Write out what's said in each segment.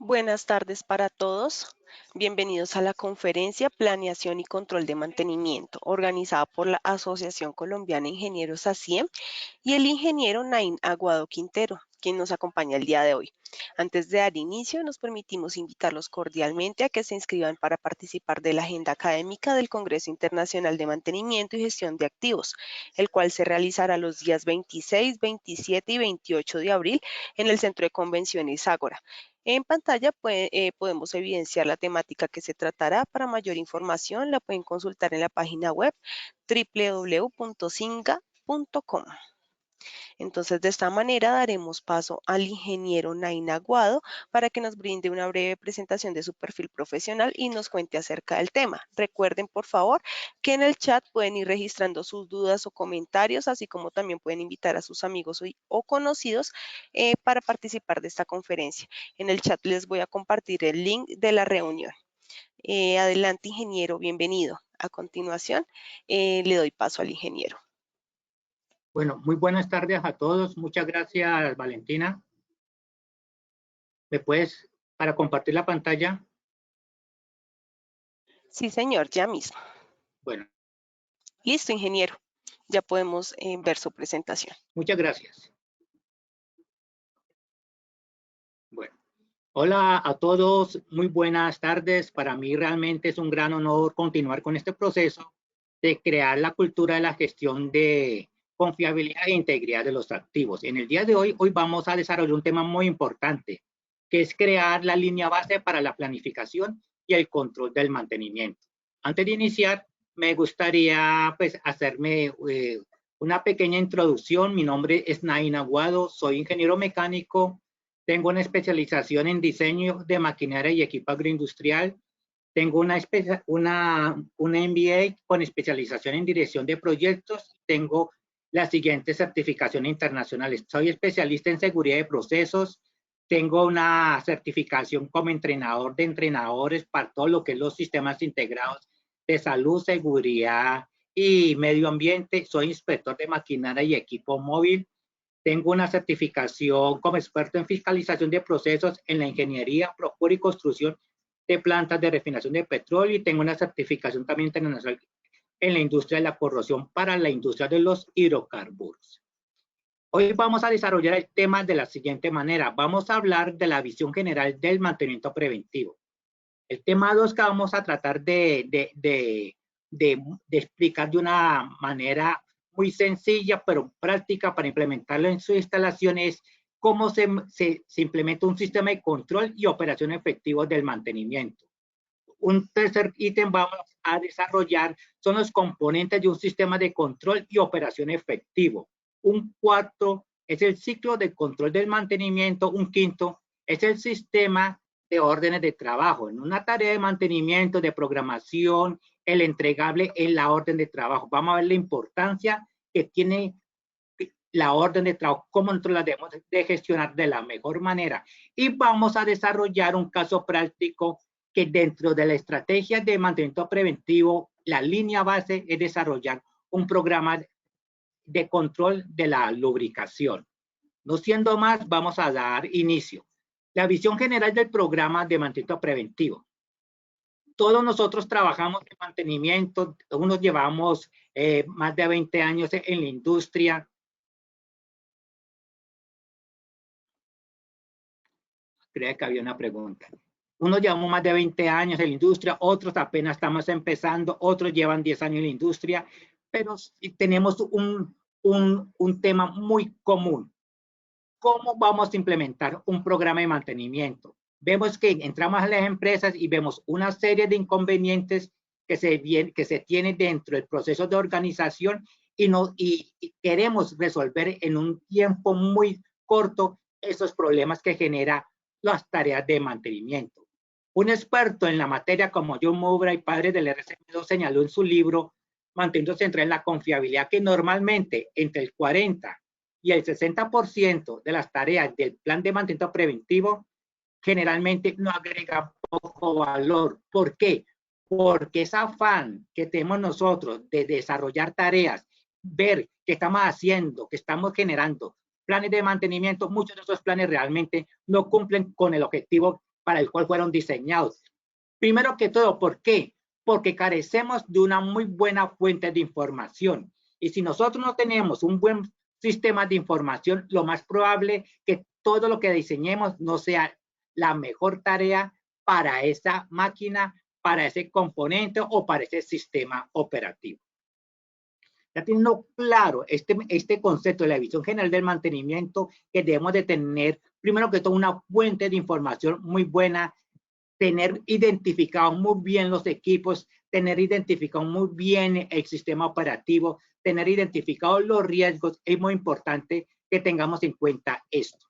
Buenas tardes para todos. Bienvenidos a la conferencia Planeación y Control de Mantenimiento, organizada por la Asociación Colombiana de Ingenieros ASIEM y el ingeniero Nain Aguado Quintero, quien nos acompaña el día de hoy. Antes de dar inicio, nos permitimos invitarlos cordialmente a que se inscriban para participar de la agenda académica del Congreso Internacional de Mantenimiento y Gestión de Activos, el cual se realizará los días 26, 27 y 28 de abril en el Centro de Convenciones Ágora. En pantalla podemos evidenciar la temática que se tratará. Para mayor información la pueden consultar en la página web www.singa.com. Entonces, de esta manera daremos paso al ingeniero Nain Aguado para que nos brinde una breve presentación de su perfil profesional y nos cuente acerca del tema. Recuerden, por favor, que en el chat pueden ir registrando sus dudas o comentarios, así como también pueden invitar a sus amigos o conocidos para participar de esta conferencia. En el chat les voy a compartir el link de la reunión. Adelante, ingeniero, bienvenido. A continuación, le doy paso al ingeniero. Bueno, muy buenas tardes a todos. Muchas gracias, Valentina. ¿Me puedes, para compartir la pantalla? Sí, señor, ya mismo. Bueno. Listo, ingeniero. Ya podemos ver su presentación. Muchas gracias. Bueno, hola a todos. Muy buenas tardes. Para mí realmente es un gran honor continuar con este proceso de crear la cultura de la gestión de confiabilidad e integridad de los activos. En el día de hoy vamos a desarrollar un tema muy importante, que es crear la línea base para la planificación y el control del mantenimiento. Antes de iniciar, me gustaría hacerme una pequeña introducción. Mi nombre es Nain Aguado, soy ingeniero mecánico, tengo una especialización en diseño de maquinaria y equipo agroindustrial. Tengo una MBA con especialización en dirección de proyectos. Tengo las siguientes certificaciones internacionales. Soy especialista en seguridad de procesos. Tengo una certificación como entrenador de entrenadores para todo lo que es los sistemas integrados de salud, seguridad y medio ambiente. Soy inspector de maquinaria y equipo móvil. Tengo una certificación como experto en fiscalización de procesos en la ingeniería, procura y construcción de plantas de refinación de petróleo, y tengo una certificación también internacional en la industria de la corrosión para la industria de los hidrocarburos. Hoy vamos a desarrollar el tema de la siguiente manera. Vamos a hablar de la visión general del mantenimiento preventivo. El tema 2 que vamos a tratar de explicar de una manera muy sencilla, pero práctica para implementarlo en sus instalaciones, cómo se implementa un sistema de control y operación efectivo del mantenimiento. Un tercer ítem vamos a desarrollar son los componentes de un sistema de control y operación efectivo. Un cuarto es el ciclo de control del mantenimiento. Un quinto es el sistema de órdenes de trabajo. En una tarea de mantenimiento, de programación, el entregable es la orden de trabajo. Vamos a ver la importancia que tiene la orden de trabajo, cómo nosotros la debemos de gestionar de la mejor manera. Y vamos a desarrollar un caso práctico que dentro de la estrategia de mantenimiento preventivo, la línea base es desarrollar un programa de control de la lubricación. No siendo más, vamos a dar inicio. La visión general del programa de mantenimiento preventivo. Todos nosotros trabajamos en mantenimiento, unos llevamos más de 20 años en la industria. Creía que había una pregunta. Unos llevamos más de 20 años en la industria, otros apenas estamos empezando, otros llevan 10 años en la industria, pero tenemos un tema muy común. ¿Cómo vamos a implementar un programa de mantenimiento? Vemos que entramos a las empresas y vemos una serie de inconvenientes que se tienen dentro del proceso de organización y queremos resolver en un tiempo muy corto esos problemas que genera las tareas de mantenimiento. Un experto en la materia como John Mowbray, padre del RCM2, señaló en su libro Mantenimiento Central en la Confiabilidad que normalmente entre el 40 y el 60% de las tareas del plan de mantenimiento preventivo generalmente no agrega poco valor. ¿Por qué? Porque ese afán que tenemos nosotros de desarrollar tareas, ver qué estamos haciendo, qué estamos generando, planes de mantenimiento, muchos de esos planes realmente no cumplen con el objetivo para el cual fueron diseñados. Primero que todo, ¿por qué? Porque carecemos de una muy buena fuente de información. Y si nosotros no tenemos un buen sistema de información, lo más probable que todo lo que diseñemos no sea la mejor tarea para esa máquina, para ese componente o para ese sistema operativo. Ya teniendo claro este concepto de la visión general del mantenimiento, que debemos de tener, primero que todo, una fuente de información muy buena, tener identificados muy bien los equipos, tener identificado muy bien el sistema operativo, tener identificados los riesgos. Es muy importante que tengamos en cuenta esto.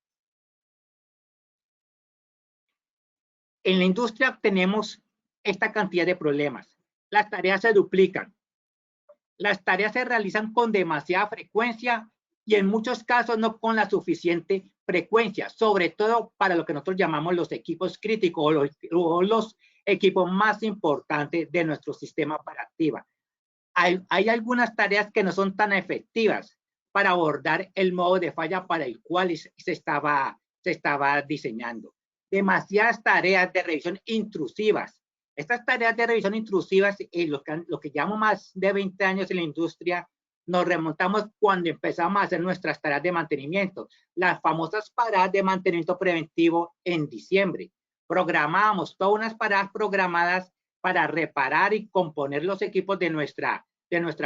En la industria tenemos esta cantidad de problemas. Las tareas se duplican. Las tareas se realizan con demasiada frecuencia y en muchos casos no con la suficiente frecuencia, sobre todo para lo que nosotros llamamos los equipos críticos o los equipos más importantes de nuestro sistema operativo. Hay algunas tareas que no son tan efectivas para abordar el modo de falla para el cual se estaba diseñando. Demasiadas tareas de revisión intrusivas. Estas tareas de revisión intrusivas, lo que llevamos más de 20 años en la industria, nos remontamos cuando empezamos a hacer nuestras tareas de mantenimiento, las famosas paradas de mantenimiento preventivo en diciembre. Programábamos todas unas paradas programadas para reparar y componer los equipos de nuestra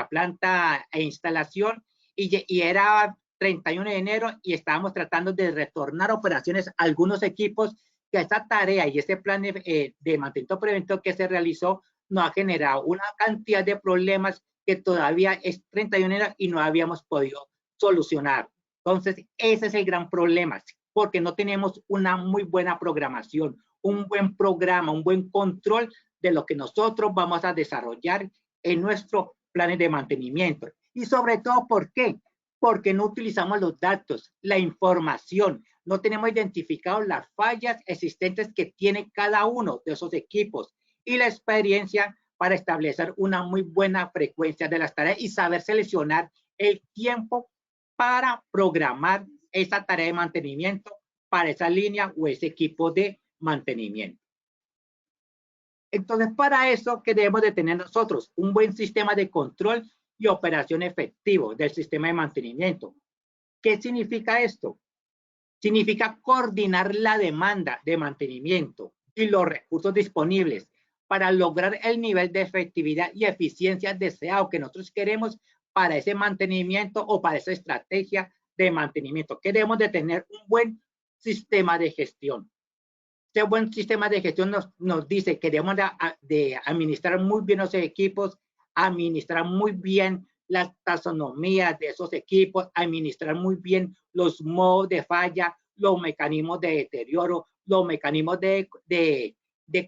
planta e instalación, y era 31 de enero y estábamos tratando de retornar operaciones a algunos equipos, que esa tarea y ese plan de mantenimiento preventivo que se realizó nos ha generado una cantidad de problemas que todavía es 31 de enero y no habíamos podido solucionar. Entonces, ese es el gran problema, porque no tenemos una muy buena programación, un buen programa, un buen control de lo que nosotros vamos a desarrollar en nuestros planes de mantenimiento. Y sobre todo, ¿por qué? Porque no utilizamos los datos, la información, no tenemos identificados las fallas existentes que tiene cada uno de esos equipos y la experiencia para establecer una muy buena frecuencia de las tareas y saber seleccionar el tiempo para programar esa tarea de mantenimiento para esa línea o ese equipo de mantenimiento. Entonces, para eso, ¿qué debemos de tener nosotros? Un buen sistema de control y operación efectivo del sistema de mantenimiento. ¿Qué significa esto? Significa coordinar la demanda de mantenimiento y los recursos disponibles para lograr el nivel de efectividad y eficiencia deseado que nosotros queremos para ese mantenimiento o para esa estrategia de mantenimiento. Queremos de tener un buen sistema de gestión. Este buen sistema de gestión nos dice que debemos de administrar muy bien los equipos, administrar muy bien las taxonomías de esos equipos, administrar muy bien los modos de falla, los mecanismos de deterioro, los mecanismos de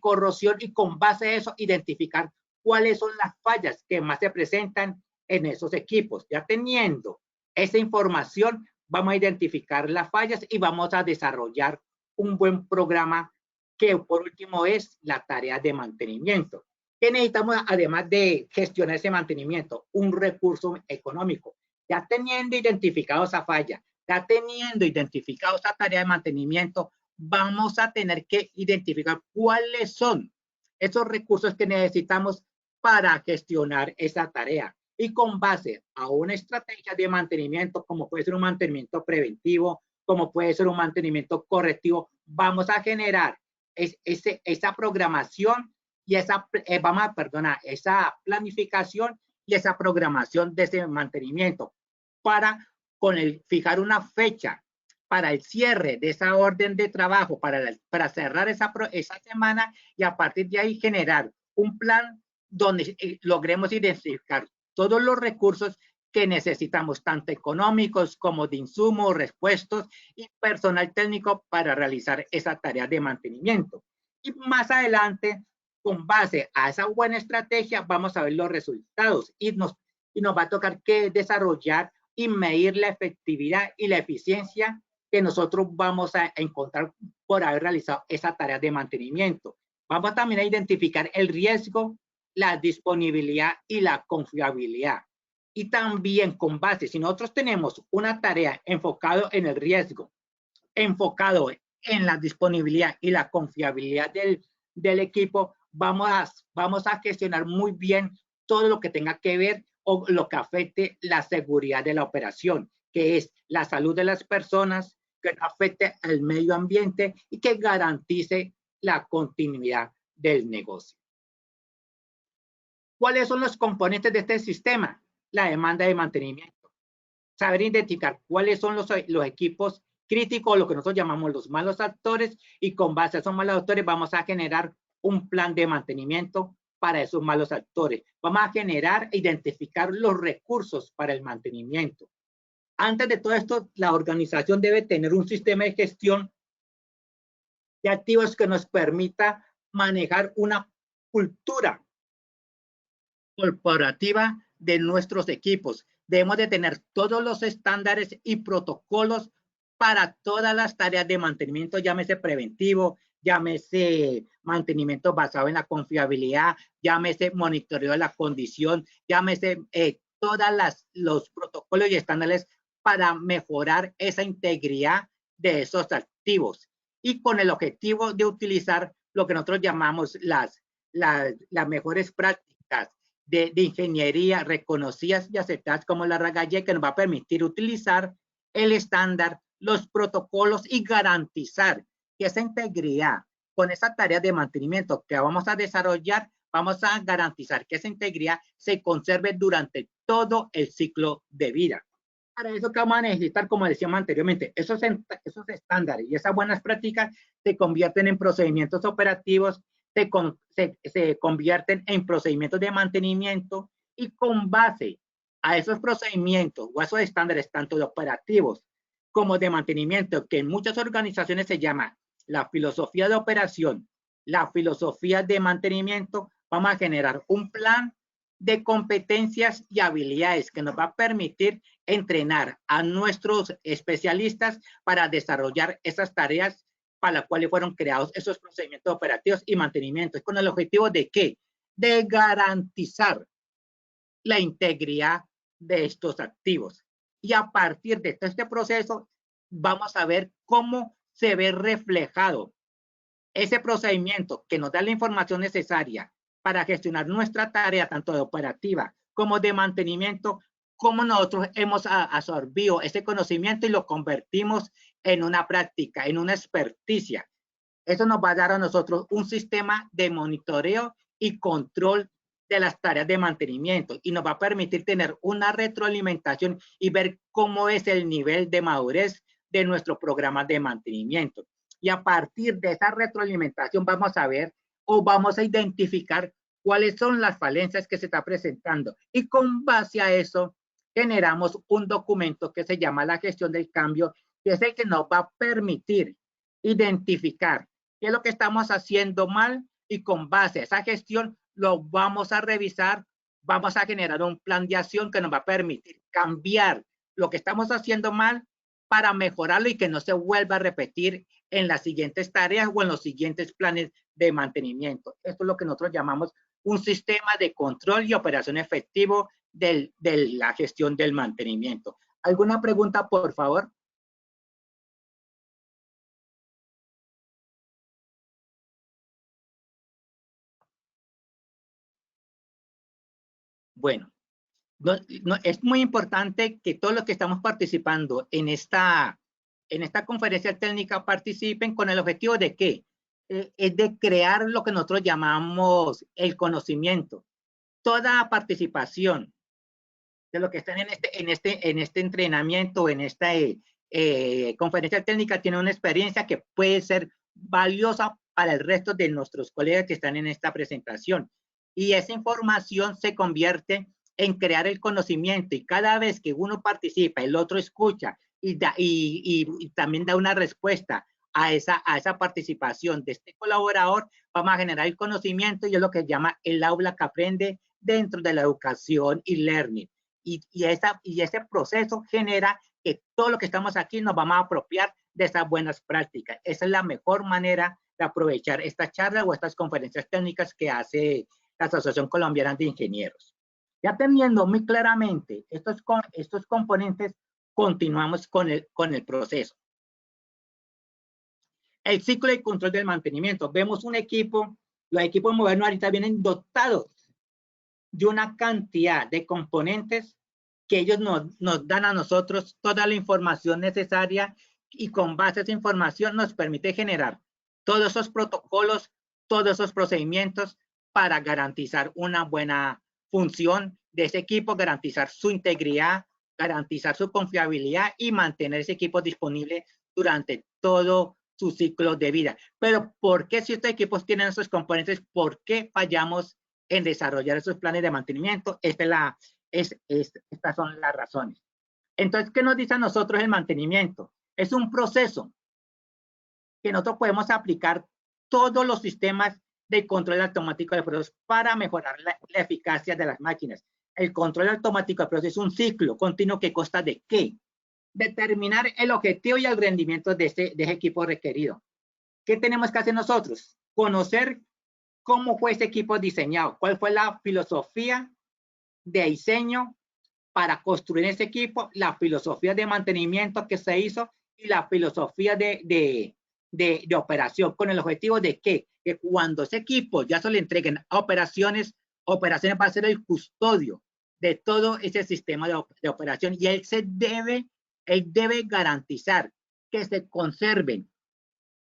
corrosión, y con base a eso identificar cuáles son las fallas que más se presentan en esos equipos. Ya teniendo esa información, vamos a identificar las fallas y vamos a desarrollar un buen programa, que por último es la tarea de mantenimiento. ¿Qué necesitamos además de gestionar ese mantenimiento? Un recurso económico. Ya teniendo identificado esa falla, ya teniendo identificado esa tarea de mantenimiento, vamos a tener que identificar cuáles son esos recursos que necesitamos para gestionar esa tarea. Y con base a una estrategia de mantenimiento, como puede ser un mantenimiento preventivo, como puede ser un mantenimiento correctivo, vamos a generar esa programación y esa planificación y esa programación de ese mantenimiento para fijar una fecha para el cierre de esa orden de trabajo, para cerrar esa semana, y a partir de ahí generar un plan donde logremos identificar todos los recursos que necesitamos, tanto económicos como de insumos, repuestos y personal técnico para realizar esa tarea de mantenimiento. Y más adelante, con base a esa buena estrategia, vamos a ver los resultados y nos va a tocar que desarrollar y medir la efectividad y la eficiencia que nosotros vamos a encontrar por haber realizado esa tarea de mantenimiento. Vamos también a identificar el riesgo, la disponibilidad y la confiabilidad. Y también con base, si nosotros tenemos una tarea enfocado en el riesgo, enfocado en la disponibilidad y la confiabilidad del equipo, vamos a gestionar muy bien todo lo que tenga que ver o lo que afecte la seguridad de la operación, que es la salud de las personas, que no afecte al medio ambiente y que garantice la continuidad del negocio. ¿Cuáles son los componentes de este sistema? La demanda de mantenimiento. Saber identificar cuáles son los equipos críticos, lo que nosotros llamamos los malos actores, y con base a esos malos actores vamos a generar un plan de mantenimiento para esos malos actores. Vamos a generar e identificar los recursos para el mantenimiento. Antes de todo esto, la organización debe tener un sistema de gestión de activos que nos permita manejar una cultura corporativa de nuestros equipos. Debemos de tener todos los estándares y protocolos para todas las tareas de mantenimiento, llámese preventivo, llámese mantenimiento basado en la confiabilidad, llámese monitoreo de la condición, llámese todos los protocolos y estándares para mejorar esa integridad de esos activos y con el objetivo de utilizar lo que nosotros llamamos las mejores prácticas de ingeniería reconocidas y aceptadas como la RAGAYE, que nos va a permitir utilizar el estándar, los protocolos y garantizar que esa integridad con esa tarea de mantenimiento que vamos a desarrollar, vamos a garantizar que esa integridad se conserve durante todo el ciclo de vida. Para eso que vamos a necesitar, como decíamos anteriormente, esos estándares y esas buenas prácticas se convierten en procedimientos operativos, se convierten en procedimientos de mantenimiento y con base a esos procedimientos o a esos estándares, tanto de operativos como de mantenimiento, que en muchas organizaciones se llama la filosofía de operación, la filosofía de mantenimiento, vamos a generar un plan de competencias y habilidades que nos va a permitir entrenar a nuestros especialistas para desarrollar esas tareas para las cuales fueron creados esos procedimientos operativos y mantenimiento. ¿Con el objetivo de qué? De garantizar la integridad de estos activos. Y a partir de todo este proceso, vamos a ver cómo se ve reflejado ese procedimiento que nos da la información necesaria para gestionar nuestra tarea, tanto de operativa como de mantenimiento, cómo nosotros hemos absorbido ese conocimiento y lo convertimos en una práctica, en una experticia. Eso nos va a dar a nosotros un sistema de monitoreo y control de las tareas de mantenimiento y nos va a permitir tener una retroalimentación y ver cómo es el nivel de madurez de nuestro programa de mantenimiento. Y a partir de esa retroalimentación vamos a ver o vamos a identificar cuáles son las falencias que se está presentando. Y con base a eso generamos un documento que se llama la gestión del cambio, que es el que nos va a permitir identificar qué es lo que estamos haciendo mal y con base a esa gestión lo vamos a revisar, vamos a generar un plan de acción que nos va a permitir cambiar lo que estamos haciendo mal para mejorarlo y que no se vuelva a repetir en las siguientes tareas o en los siguientes planes de mantenimiento. Esto es lo que nosotros llamamos un sistema de control y operación efectivo de la gestión del mantenimiento. ¿Alguna pregunta, por favor? Bueno, es muy importante que todos los que estamos participando en esta conferencia técnica participen con el objetivo de ¿qué? Es de crear lo que nosotros llamamos el conocimiento. Toda participación de lo que están en este entrenamiento, en esta conferencia técnica, tiene una experiencia que puede ser valiosa para el resto de nuestros colegas que están en esta presentación. Y esa información se convierte en crear el conocimiento y cada vez que uno participa, el otro escucha y también da una respuesta a esa participación de este colaborador, vamos a generar el conocimiento y es lo que se llama el aula que aprende dentro de la educación y learning. Y ese proceso genera que todo lo que estamos aquí nos vamos a apropiar de esas buenas prácticas. Esa es la mejor manera de aprovechar esta charla o estas conferencias técnicas que hace la Asociación Colombiana de Ingenieros. Ya teniendo muy claramente estos componentes, continuamos con el proceso. El ciclo de control del mantenimiento. Vemos un equipo, los equipos modernos ahorita vienen dotados de una cantidad de componentes que ellos nos dan a nosotros toda la información necesaria y con base a esa información nos permite generar todos esos protocolos, todos esos procedimientos para garantizar una buena función de ese equipo, garantizar su integridad, garantizar su confiabilidad y mantener ese equipo disponible durante todo su ciclo de vida. Pero ¿por qué si estos equipos tienen esos componentes? ¿Por qué fallamos en desarrollar esos planes de mantenimiento? Estas son las razones. Entonces, ¿qué nos dice a nosotros el mantenimiento? Es un proceso que nosotros podemos aplicar todos los sistemas de control automático de procesos para mejorar la eficacia de las máquinas. El control automático de procesos es un ciclo continuo que consta de ¿qué? Determinar el objetivo y el rendimiento de ese equipo requerido. ¿Qué tenemos que hacer nosotros? Conocer cómo fue ese equipo diseñado, cuál fue la filosofía de diseño para construir ese equipo, la filosofía de mantenimiento que se hizo y la filosofía de operación, con el objetivo de que cuando ese equipo ya se le entreguen a operaciones va a ser el custodio de todo ese sistema de operación y él debe garantizar que se conserven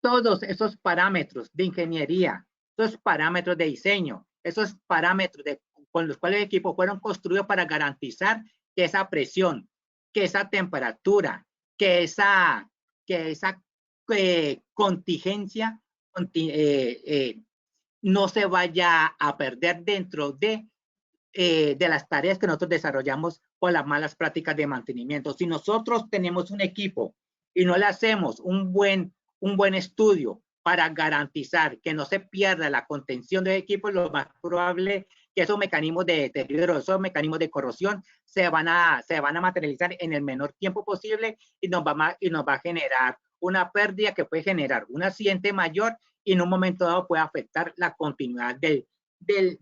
todos esos parámetros de ingeniería, esos parámetros de diseño, esos parámetros con los cuales el equipo fueron construidos para garantizar que esa presión, que esa temperatura, que esa contingencia no se vaya a perder dentro de las tareas que nosotros desarrollamos con las malas prácticas de mantenimiento. Si nosotros tenemos un equipo y no le hacemos un buen estudio para garantizar que no se pierda la contención del equipo, lo más probable que esos mecanismos de deterioro, esos mecanismos de corrosión se van a materializar en el menor tiempo posible y nos va a generar una pérdida que puede generar un accidente mayor y en un momento dado puede afectar la continuidad del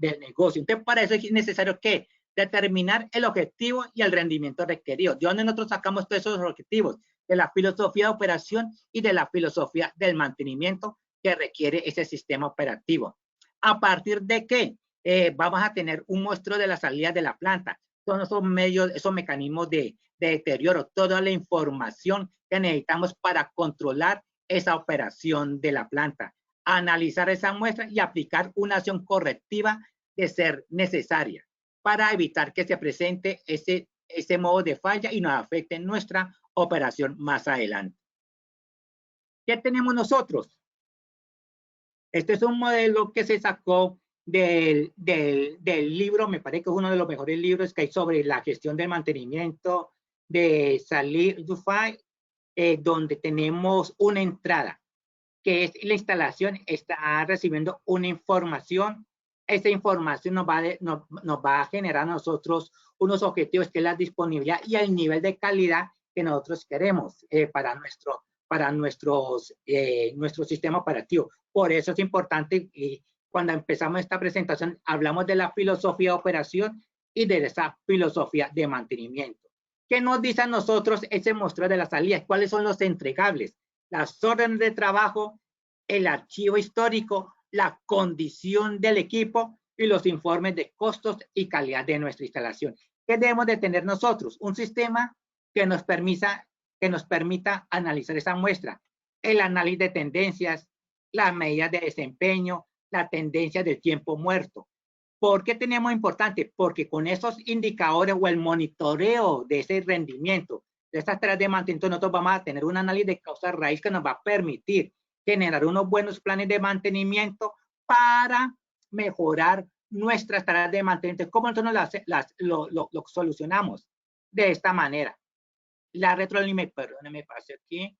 negocio. Entonces, para eso es necesario que determinar el objetivo y el rendimiento requerido. ¿De dónde nosotros sacamos todos esos objetivos? De la filosofía de operación y de la filosofía del mantenimiento que requiere ese sistema operativo. ¿A partir de qué? Vamos a tener un muestreo de la salida de la planta, todos esos medios, esos mecanismos de deterioro, toda la información que necesitamos para controlar esa operación de la planta, analizar esa muestra y aplicar una acción correctiva de ser necesaria para evitar que se presente ese modo de falla y nos afecte nuestra operación más adelante. ¿Qué tenemos nosotros? Este es un modelo que se sacó del libro, me parece que es uno de los mejores libros que hay sobre la gestión del mantenimiento de Salih Dufay, donde tenemos una entrada, que es la instalación, está recibiendo una información. Esa información nos va a generar a nosotros unos objetivos, que es la disponibilidad y el nivel de calidad que nosotros queremos para nuestro sistema operativo. Por eso es importante, cuando empezamos esta presentación, hablamos de la filosofía de operación y de esa filosofía de mantenimiento. ¿Qué nos dice a nosotros ese muestreo de las salidas? ¿Cuáles son los entregables? Las órdenes de trabajo, el archivo histórico, la condición del equipo y los informes de costos y calidad de nuestra instalación. ¿Qué debemos de tener nosotros? Un sistema que nos permita analizar esa muestra, el análisis de tendencias, las medidas de desempeño, la tendencia del tiempo muerto. ¿Por qué tenemos importante? Porque con esos indicadores o el monitoreo de ese rendimiento, de estas tareas de mantenimiento, nosotros vamos a tener un análisis de causa raíz que nos va a permitir generar unos buenos planes de mantenimiento para mejorar nuestras tareas de mantenimiento. ¿Cómo nosotros lo solucionamos? De esta manera. La retroalimentación, perdón, me pasé aquí.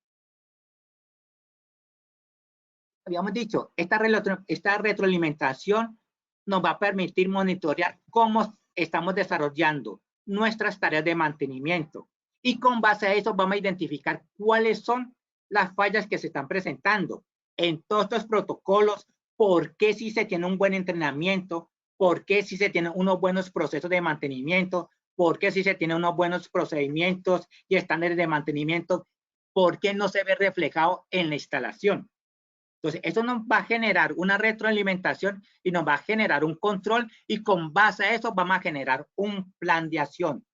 Habíamos dicho, esta retroalimentación nos va a permitir monitorear cómo estamos desarrollando nuestras tareas de mantenimiento. Y con base a eso vamos a identificar cuáles son las fallas que se están presentando en todos estos protocolos, por qué si se tiene un buen entrenamiento, por qué si se tienen unos buenos procesos de mantenimiento, por qué si se tienen unos buenos procedimientos y estándares de mantenimiento, por qué no se ve reflejado en la instalación. Entonces, eso nos va a generar una retroalimentación y nos va a generar un control, y con base a eso vamos a generar un plan de acción.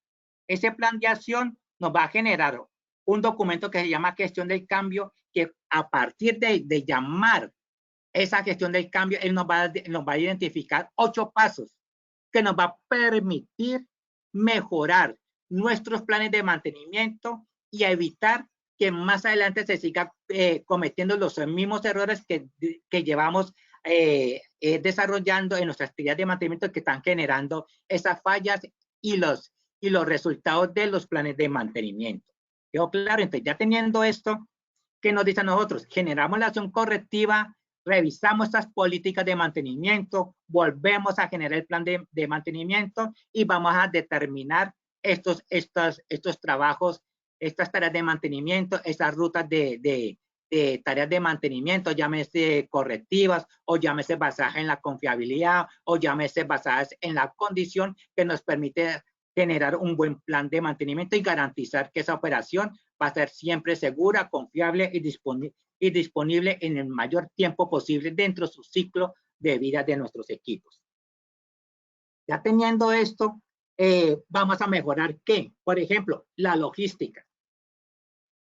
Ese plan de acción nos va a generar un documento que se llama gestión del cambio, que a partir de llamar esa gestión del cambio, él nos va a identificar 8 pasos que nos va a permitir mejorar nuestros planes de mantenimiento y evitar que más adelante se siga cometiendo los mismos errores que llevamos desarrollando en nuestras actividades de mantenimiento, que están generando esas fallas y los resultados de los planes de mantenimiento. ¿Quedó claro? Entonces, ya teniendo esto, ¿qué nos dice a nosotros? Generamos la acción correctiva, revisamos estas políticas de mantenimiento, volvemos a generar el plan de mantenimiento y vamos a determinar estos trabajos, estas tareas de mantenimiento, estas rutas de tareas de mantenimiento, llámese correctivas o llámese basadas en la confiabilidad o llámese basadas en la condición, que nos permite generar un buen plan de mantenimiento y garantizar que esa operación va a ser siempre segura, confiable y disponible en el mayor tiempo posible dentro de su ciclo de vida de nuestros equipos. Ya teniendo esto, vamos a mejorar ¿qué? Por ejemplo, la logística.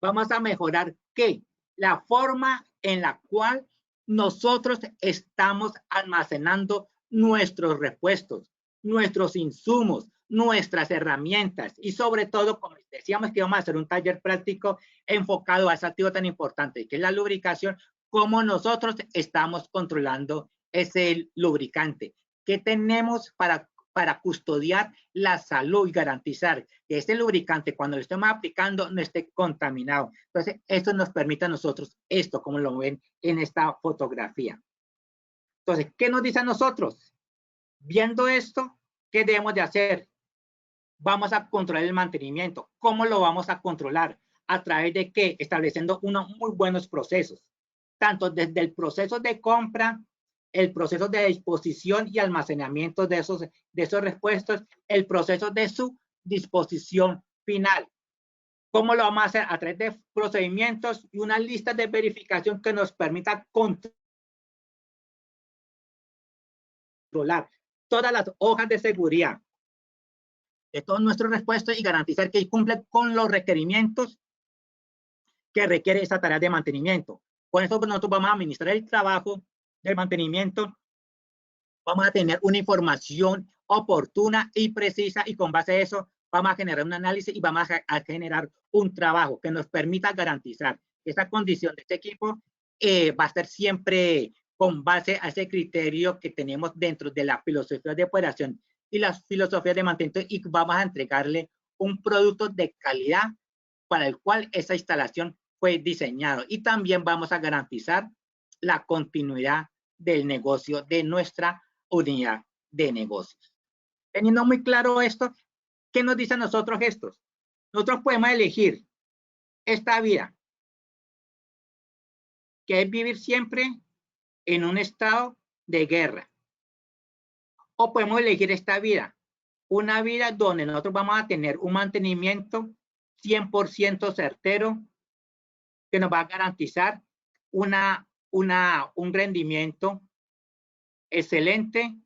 Vamos a mejorar ¿qué? La forma en la cual nosotros estamos almacenando nuestros repuestos, nuestros insumos, nuestras herramientas, y sobre todo, como decíamos que íbamos a hacer un taller práctico enfocado a ese activo tan importante que es la lubricación, cómo nosotros estamos controlando ese lubricante, qué tenemos para custodiar la salud y garantizar que este lubricante, cuando lo estemos aplicando, no esté contaminado. Entonces, esto nos permite a nosotros esto, como lo ven en esta fotografía. Entonces, ¿qué nos dice a nosotros? Viendo esto, ¿qué debemos de hacer? Vamos a controlar el mantenimiento. ¿Cómo lo vamos a controlar? ¿A través de qué? Estableciendo unos muy buenos procesos, tanto desde el proceso de compra, el proceso de disposición y almacenamiento de esos repuestos, el proceso de su disposición final. ¿Cómo lo vamos a hacer? A través de procedimientos y una lista de verificación que nos permita controlar todas las hojas de seguridad de todos nuestros repuestos y garantizar que cumplen con los requerimientos que requiere esta tarea de mantenimiento. Con esto nosotros vamos a administrar el trabajo del mantenimiento, vamos a tener una información oportuna y precisa, y con base a eso vamos a generar un análisis y vamos a generar un trabajo que nos permita garantizar que esta condición de este equipo va a estar siempre con base a ese criterio que tenemos dentro de la filosofía de operación y las filosofías de mantenimiento, y vamos a entregarle un producto de calidad para el cual esa instalación fue diseñado, y también vamos a garantizar la continuidad del negocio de nuestra unidad de negocios. Teniendo muy claro esto, ¿qué nos dicen nosotros estos? Nosotros podemos elegir esta vida, que es vivir siempre en un estado de guerra, o podemos elegir esta vida, una vida donde nosotros vamos a tener un mantenimiento 100% certero, que nos va a garantizar un rendimiento excelente,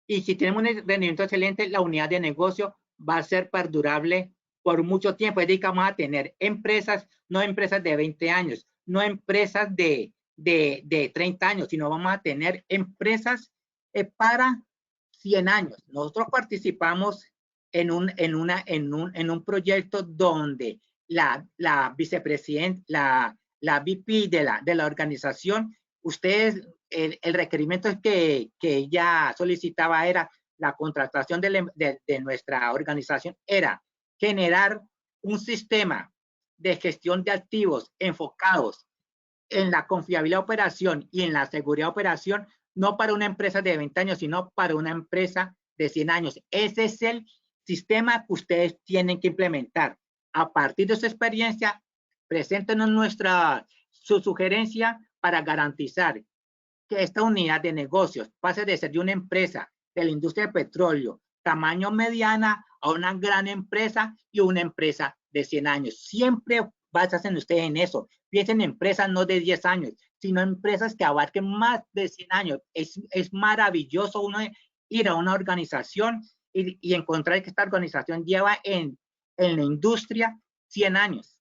y si tenemos un rendimiento excelente, la unidad de negocio va a ser perdurable por mucho tiempo. Es decir, que vamos a tener empresas, no empresas de 20 años, no empresas de 30 años, sino vamos a tener empresas para 100 años. Nosotros participamos en un proyecto donde la vicepresidenta, la VP de la organización, ustedes, el requerimiento que ella solicitaba era la contratación de nuestra organización, era generar un sistema de gestión de activos enfocados en la confiabilidad de operación y en la seguridad de operación, no para una empresa de 20 años, sino para una empresa de 100 años. Ese es el sistema que ustedes tienen que implementar. A partir de su experiencia, preséntenos su sugerencia para garantizar que esta unidad de negocios pase de ser de una empresa de la industria de petróleo, tamaño mediana, a una gran empresa y una empresa de 100 años. Siempre básense ustedes en eso. Piensen en empresas no de 10 años, sino empresas que abarquen más de 100 años. Es maravilloso uno ir a una organización y encontrar que esta organización lleva en la industria 100 años.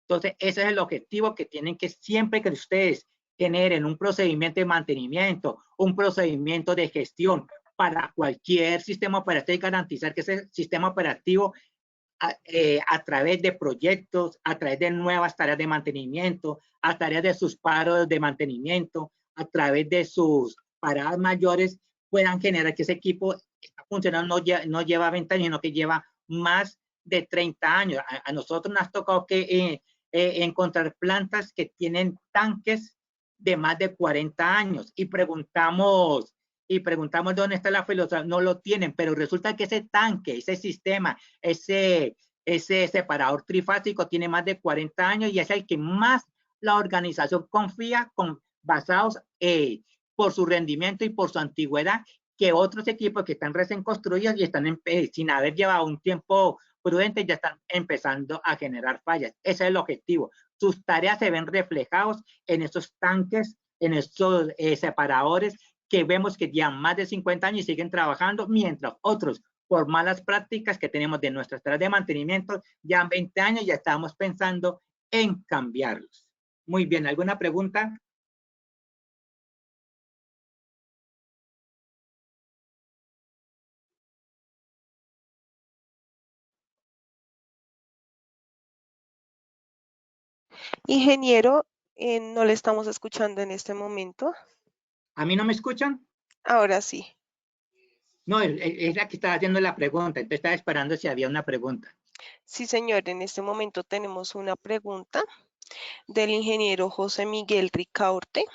Entonces, ese es el objetivo que tienen que siempre que ustedes generen un procedimiento de mantenimiento, un procedimiento de gestión para cualquier sistema operativo y garantizar que ese sistema operativo a través de proyectos, a través de nuevas tareas de mantenimiento, a través de sus paros de mantenimiento, a través de sus paradas mayores, puedan generar que ese equipo está funcionando, no lleva 20 años, sino que lleva más de 30 años. A nosotros nos ha tocado que encontrar plantas que tienen tanques de más de 40 años y preguntamos dónde está la filosofía, no lo tienen, pero resulta que ese tanque, ese sistema, ese separador trifásico tiene más de 40 años y es el que más la organización confía basados por su rendimiento y por su antigüedad que otros equipos que están recién construidos y están sin haber llevado un tiempo prudente ya están empezando a generar fallas. Ese es el objetivo. Sus tareas se ven reflejados en esos tanques, en estos separadores que vemos que llevan más de 50 años y siguen trabajando, mientras otros, por malas prácticas que tenemos de nuestras tareas de mantenimiento, ya en 20 años ya estamos pensando en cambiarlos. Muy bien, ¿alguna pregunta? Ingeniero, no le estamos escuchando en este momento. ¿A mí no me escuchan? Ahora sí. No, es la que estaba haciendo la pregunta, entonces estaba esperando si había una pregunta. Sí, señor, en este momento tenemos una pregunta del ingeniero José Miguel Ricaurte.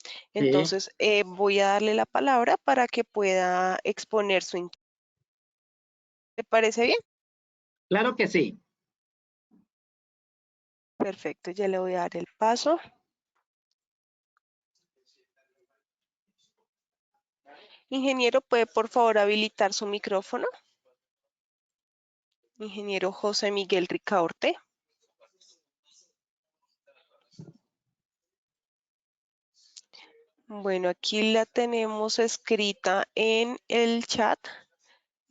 Sí, Entonces, voy a darle la palabra para que pueda exponer su inquietud. ¿Le parece bien? claro que sí. Perfecto, ya le voy a dar el paso. Ingeniero, ¿puede por favor habilitar su micrófono? Ingeniero José Miguel Ricaurte. Bueno, aquí la tenemos escrita en el chat.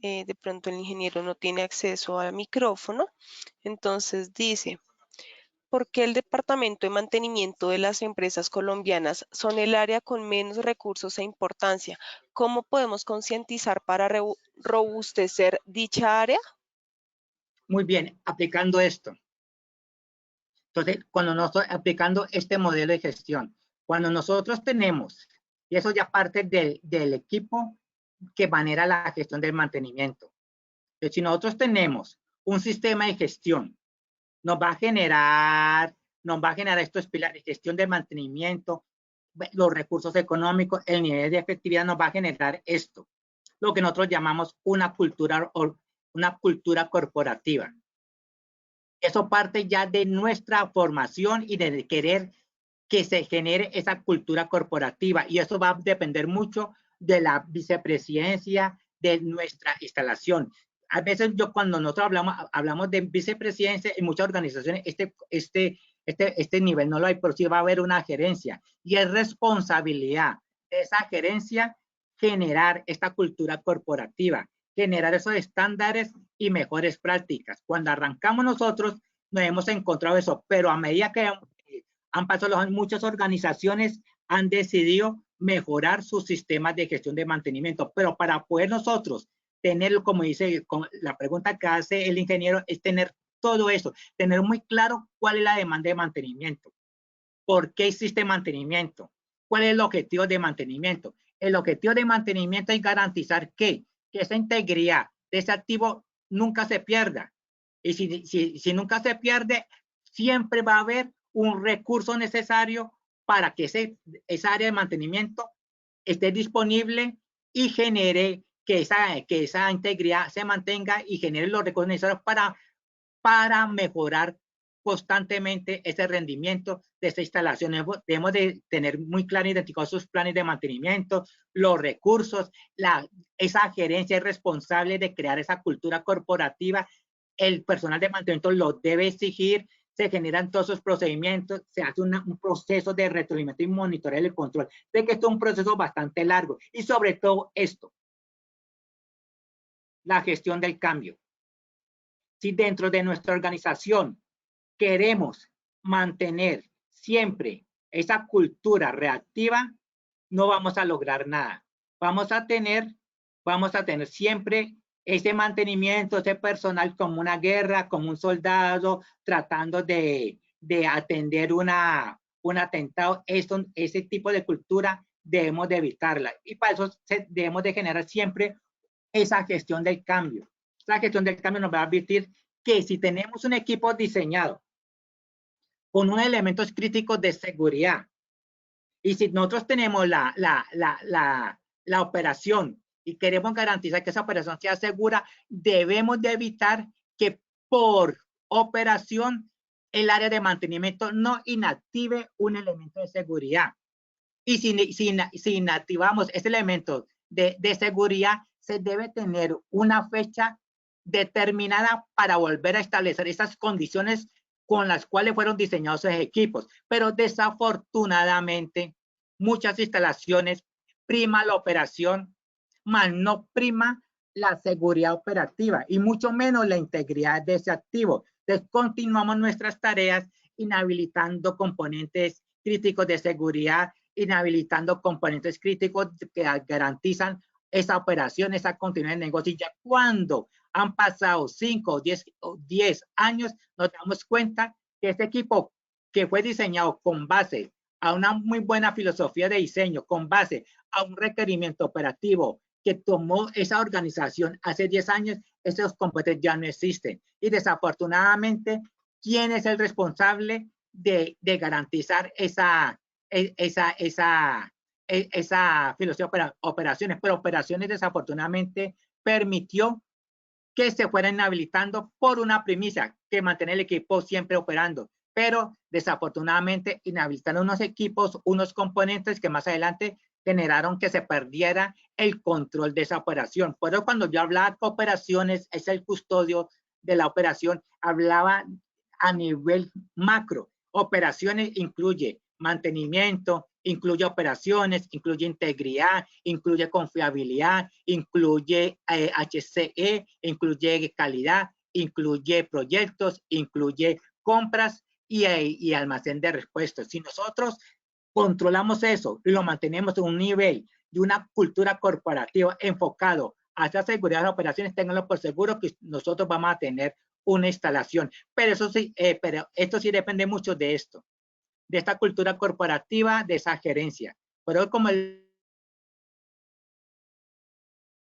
De pronto el ingeniero no tiene acceso al micrófono. Entonces dice, ¿por qué el departamento de mantenimiento de las empresas colombianas son el área con menos recursos e importancia? ¿Cómo podemos concientizar para robustecer dicha área? Muy bien, aplicando esto. Entonces, cuando nosotros aplicando este modelo de gestión, cuando nosotros tenemos, y eso ya parte del equipo que maneja la gestión del mantenimiento. Entonces, si nosotros tenemos un sistema de gestión, nos va a generar estos pilares, gestión del mantenimiento, los recursos económicos, el nivel de efectividad nos va a generar esto, lo que nosotros llamamos una cultura corporativa. Eso parte ya de nuestra formación y de querer que se genere esa cultura corporativa y eso va a depender mucho de la vicepresidencia de nuestra instalación. A veces cuando nosotros hablamos de vicepresidencia en muchas organizaciones, este nivel no lo hay, pero sí va a haber una gerencia y es responsabilidad de esa gerencia generar esta cultura corporativa, generar esos estándares y mejores prácticas. Cuando arrancamos nosotros, nos hemos encontrado eso, pero a medida que han pasado los años, muchas organizaciones han decidido mejorar sus sistemas de gestión de mantenimiento, pero para poder nosotros tener, como dice la pregunta que hace el ingeniero, es tener todo eso, tener muy claro cuál es la demanda de mantenimiento, por qué existe mantenimiento, cuál es el objetivo de mantenimiento. El objetivo de mantenimiento es garantizar que esa integridad de ese activo nunca se pierda. Y si nunca se pierde, siempre va a haber un recurso necesario para que esa área de mantenimiento esté disponible y genere que esa integridad se mantenga y genere los recursos necesarios para mejorar constantemente ese rendimiento de esta instalación. Debemos de tener muy claro identificados sus planes de mantenimiento, los recursos, esa gerencia es responsable de crear esa cultura corporativa. El personal de mantenimiento lo debe exigir, se generan todos esos procedimientos, se hace un proceso de retroalimentación y monitoreo y control. De que esto es un proceso bastante largo y sobre todo esto, la gestión del cambio. Si dentro de nuestra organización queremos mantener siempre esa cultura reactiva, no vamos a lograr nada. Vamos a tener siempre ese mantenimiento, ese personal como una guerra, como un soldado, tratando de atender un atentado. Ese tipo de cultura debemos de evitarla. Y para eso debemos de generar siempre esa gestión del cambio. Esa gestión del cambio nos va a advertir que si tenemos un equipo diseñado con unos elementos críticos de seguridad, y si nosotros tenemos la operación y queremos garantizar que esa operación sea segura, debemos de evitar que por operación el área de mantenimiento no inactive un elemento de seguridad. Y si inactivamos ese elemento de seguridad, se debe tener una fecha determinada para volver a establecer esas condiciones con las cuales fueron diseñados esos equipos. Pero desafortunadamente, muchas instalaciones prima la operación, más no prima la seguridad operativa y mucho menos la integridad de ese activo. Entonces, continuamos nuestras tareas inhabilitando componentes críticos de seguridad, inhabilitando componentes críticos que garantizan esa operación, esa continuidad de negocio. Y ya cuando han pasado 5 o 10 años, nos damos cuenta que este equipo que fue diseñado con base a una muy buena filosofía de diseño, con base a un requerimiento operativo que tomó esa organización hace 10 años, esos componentes ya no existen. Y desafortunadamente, ¿quién es el responsable de garantizar esa filosofía de operaciones? Pero operaciones desafortunadamente permitió que se fueran inhabilitando por una primicia, que mantener el equipo siempre operando. Pero desafortunadamente inhabilitaron unos equipos, unos componentes que más adelante generaron que se perdiera el control de esa operación. Por eso cuando yo hablaba de operaciones, es el custodio de la operación, hablaba a nivel macro. Operaciones incluye mantenimiento, incluye operaciones, incluye integridad, incluye confiabilidad, incluye HCE, incluye calidad, incluye proyectos, incluye compras y almacén de repuestos. Si nosotros controlamos eso y lo mantenemos en un nivel de una cultura corporativa enfocado hacia seguridad de las operaciones, ténganlo por seguro que nosotros vamos a tener una instalación. Pero eso sí, pero esto sí depende mucho de esto, de esta cultura corporativa, de esa gerencia. Pero como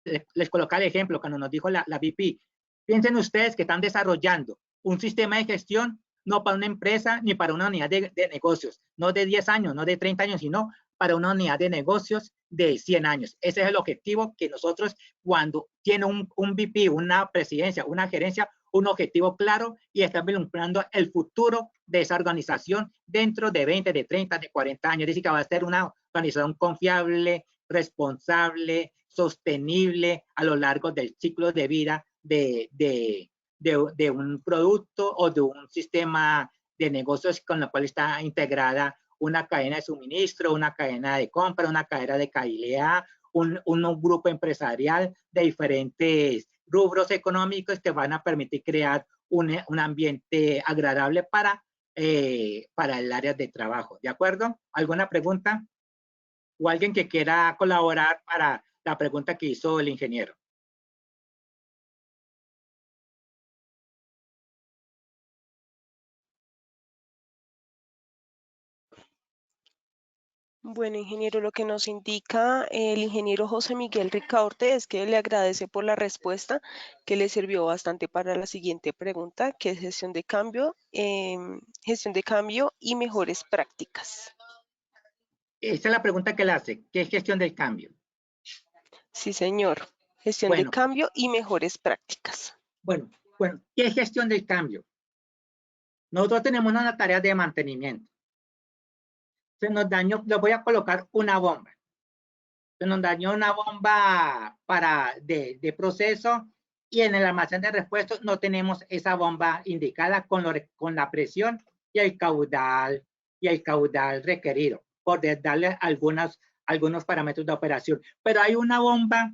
les colocaba el ejemplo cuando nos dijo la VP, piensen ustedes que están desarrollando un sistema de gestión no para una empresa ni para una unidad de negocios, no de 10 años, no de 30 años, sino para una unidad de negocios de 100 años. Ese es el objetivo que nosotros, cuando tiene un VP, una presidencia, una gerencia, un objetivo claro y están vislumbrando el futuro de esa organización dentro de 20, de 30, de 40 años. Dice que va a ser una organización confiable, responsable, sostenible a lo largo del ciclo de vida de un producto o de un sistema de negocios con la cual está integrada una cadena de suministro, una cadena de compra, una cadena de calidad, un grupo empresarial de diferentes rubros económicos que van a permitir crear un ambiente agradable para el área de trabajo. ¿De acuerdo? ¿Alguna pregunta? ¿O alguien que quiera colaborar para la pregunta que hizo el ingeniero? Bueno, ingeniero, lo que nos indica el ingeniero José Miguel Ricaurte es que le agradece por la respuesta, que le sirvió bastante para la siguiente pregunta, que es gestión de cambio y mejores prácticas. Esa es la pregunta que le hace. ¿Qué es gestión del cambio? Sí, señor. Gestión de Bueno, cambio y mejores prácticas. bueno, ¿qué es gestión del cambio? Nosotros tenemos una tarea de mantenimiento. Se nos dañó, le voy a colocar una bomba. Se nos dañó una bomba de proceso y en el almacén de repuestos no tenemos esa bomba indicada con la presión y el caudal requerido, por darle algunos parámetros de operación. Pero hay una bomba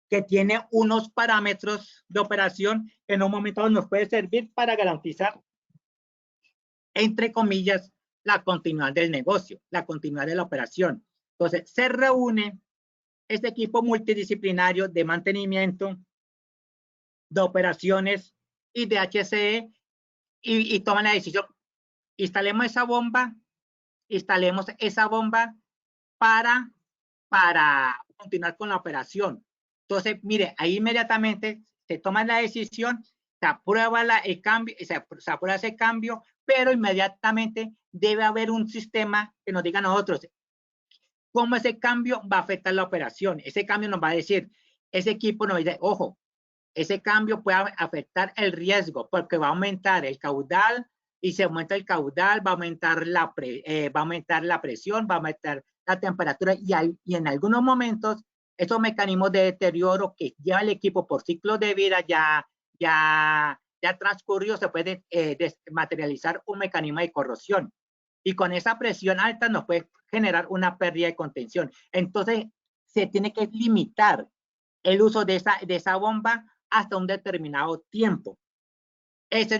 que tiene unos parámetros de operación que en un momento nos puede servir para garantizar, entre comillas, la continuidad del negocio, la continuidad de la operación. Entonces, se reúne este equipo multidisciplinario de mantenimiento, de operaciones y de HSE y toman la decisión, instalemos esa bomba para continuar con la operación. Entonces, mire, ahí inmediatamente se toma la decisión, se aprueba el cambio, se aprueba ese cambio, pero inmediatamente debe haber un sistema que nos diga a nosotros cómo ese cambio va a afectar la operación. Ese cambio nos va a decir, ese equipo nos dice, ojo, ese cambio puede afectar el riesgo porque va a aumentar el caudal y si aumenta el caudal va a aumentar la presión, va a aumentar la temperatura y en algunos momentos esos mecanismos de deterioro que lleva el equipo por ciclo de vida ya transcurrido se puede materializar un mecanismo de corrosión y con esa presión alta nos puede generar una pérdida de contención. Entonces se tiene que limitar el uso de esa bomba hasta un determinado tiempo. Eso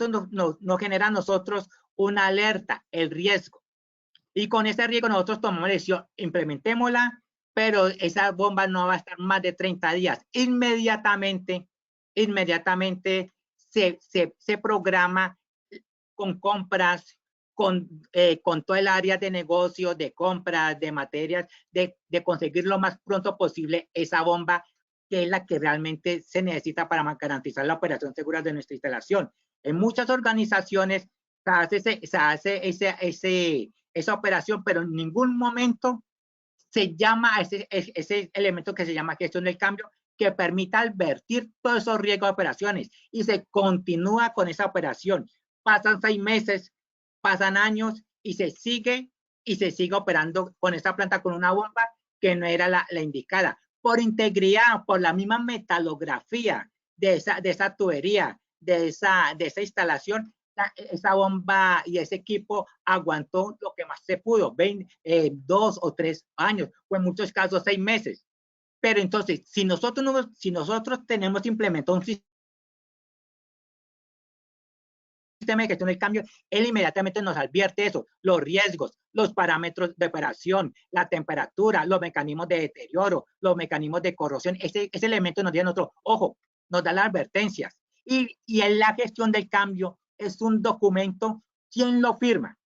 nos genera a nosotros una alerta, el riesgo. Y con ese riesgo nosotros tomamos la decisión, implementémosla, pero esa bomba no va a estar más de 30 días. Inmediatamente se programa con compras, con todo el área de negocio, de compras, de materias, de conseguir lo más pronto posible esa bomba que es la que realmente se necesita para garantizar la operación segura de nuestra instalación. En muchas organizaciones se hace esa operación, pero en ningún momento se llama a ese elemento que se llama gestión del cambio, que permita advertir todos esos riesgos de operaciones y se continúa con esa operación. Pasan 6 meses, pasan años y se sigue operando con esta planta con una bomba que no era la indicada. Por integridad, por la misma metalografía de esa tubería, de esa instalación, esa bomba y ese equipo aguantó lo que más se pudo, 2 o 3 años, o en muchos casos 6 meses. Pero entonces, si nosotros tenemos implementado un sistema de gestión del cambio, él inmediatamente nos advierte eso, los riesgos, los parámetros de operación, la temperatura, los mecanismos de deterioro, los mecanismos de corrosión. Ese elemento nos dice nosotros, ojo, nos da las advertencias. Y en la gestión del cambio es un documento, ¿quién lo firma?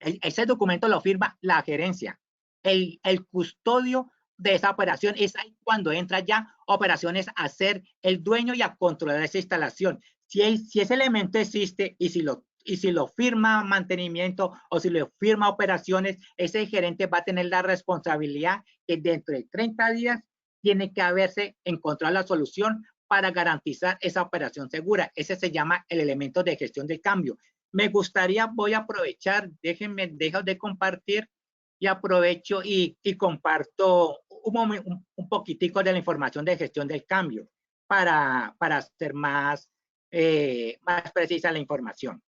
Ese documento lo firma la gerencia. El custodio de esa operación es ahí cuando entra ya operaciones a ser el dueño y a controlar esa instalación. Si ese elemento existe y si lo firma mantenimiento o si lo firma operaciones, ese gerente va a tener la responsabilidad que dentro de 30 días tiene que haberse encontrado la solución para garantizar esa operación segura. Ese se llama el elemento de gestión del cambio. Me gustaría, voy a aprovechar, dejo de compartir y aprovecho y comparto un poquitico de la información de gestión del cambio para hacer más precisa la información.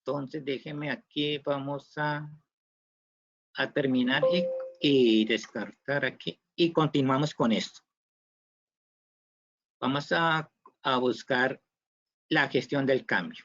Entonces, déjenme aquí, vamos a terminar y descartar aquí y continuamos con esto. Vamos a buscar la gestión del cambio.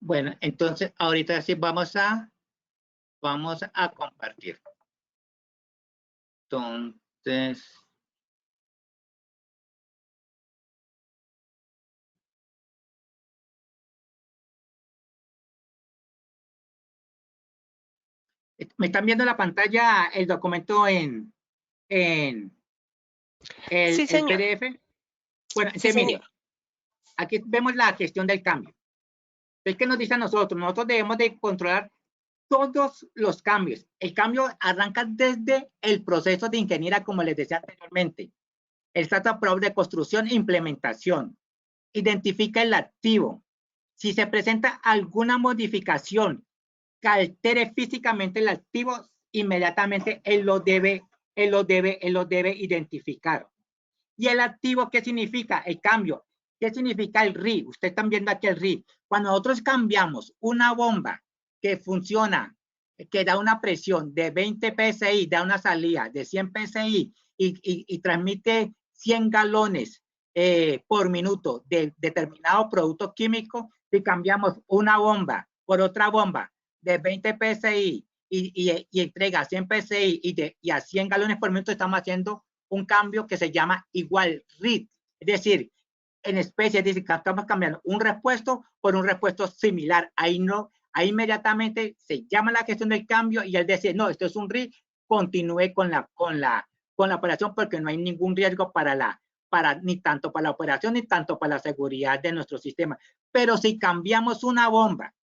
Bueno, entonces ahorita sí vamos a compartir. Entonces, ¿Me están viendo en la pantalla el documento en Sí, el señor. PDF? Bueno, Sí, entonces señor. mire, aquí vemos la gestión del cambio. Entonces, ¿qué nos dice a nosotros? Nosotros debemos de controlar todos los cambios. El cambio arranca desde el proceso de ingeniería, como les decía anteriormente. El Startup Pro de construcción e implementación. Identifica el activo. Si se presenta alguna modificación que altere físicamente el activo, inmediatamente él lo debe identificar. ¿Y el activo qué significa? El cambio. ¿Qué significa el RI? Ustedes están viendo aquí el RI. Cuando nosotros cambiamos una bomba que funciona, que da una presión de 20 psi, da una salida de 100 psi y transmite 100 galones por minuto de determinado producto químico, si cambiamos una bomba por otra bomba de 20 psi y entrega 100 psi y a 100 galones por minuto, estamos haciendo un cambio que se llama igual RIT, es decir, en especie, es decir, estamos cambiando un repuesto por un repuesto similar. Ahí no, ahí inmediatamente se llama la gestión del cambio y él dice, no, esto es un RIT, continúe con la operación porque no hay ningún riesgo ni tanto para la operación ni tanto para la seguridad de nuestro sistema. Pero si cambiamos una bomba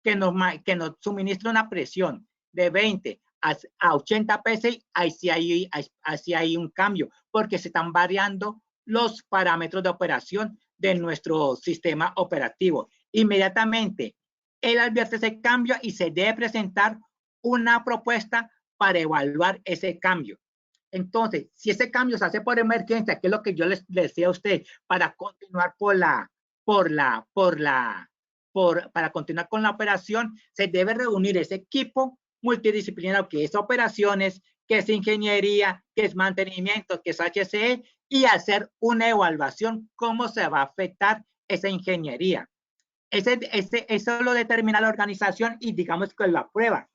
que nos suministra una presión de 20 a 80 psi, ahí sí hay un cambio, porque se están variando los parámetros de operación de nuestro sistema operativo. Inmediatamente, él advierte ese cambio y se debe presentar una propuesta para evaluar ese cambio. Entonces, si ese cambio se hace por emergencia, que es lo que yo les decía a usted, para continuar para continuar con la operación, se debe reunir ese equipo multidisciplinario que es operaciones, que es ingeniería, que es mantenimiento, que es HCE, y hacer una evaluación cómo se va a afectar esa ingeniería. Eso lo determina la organización y digamos que lo aprueba.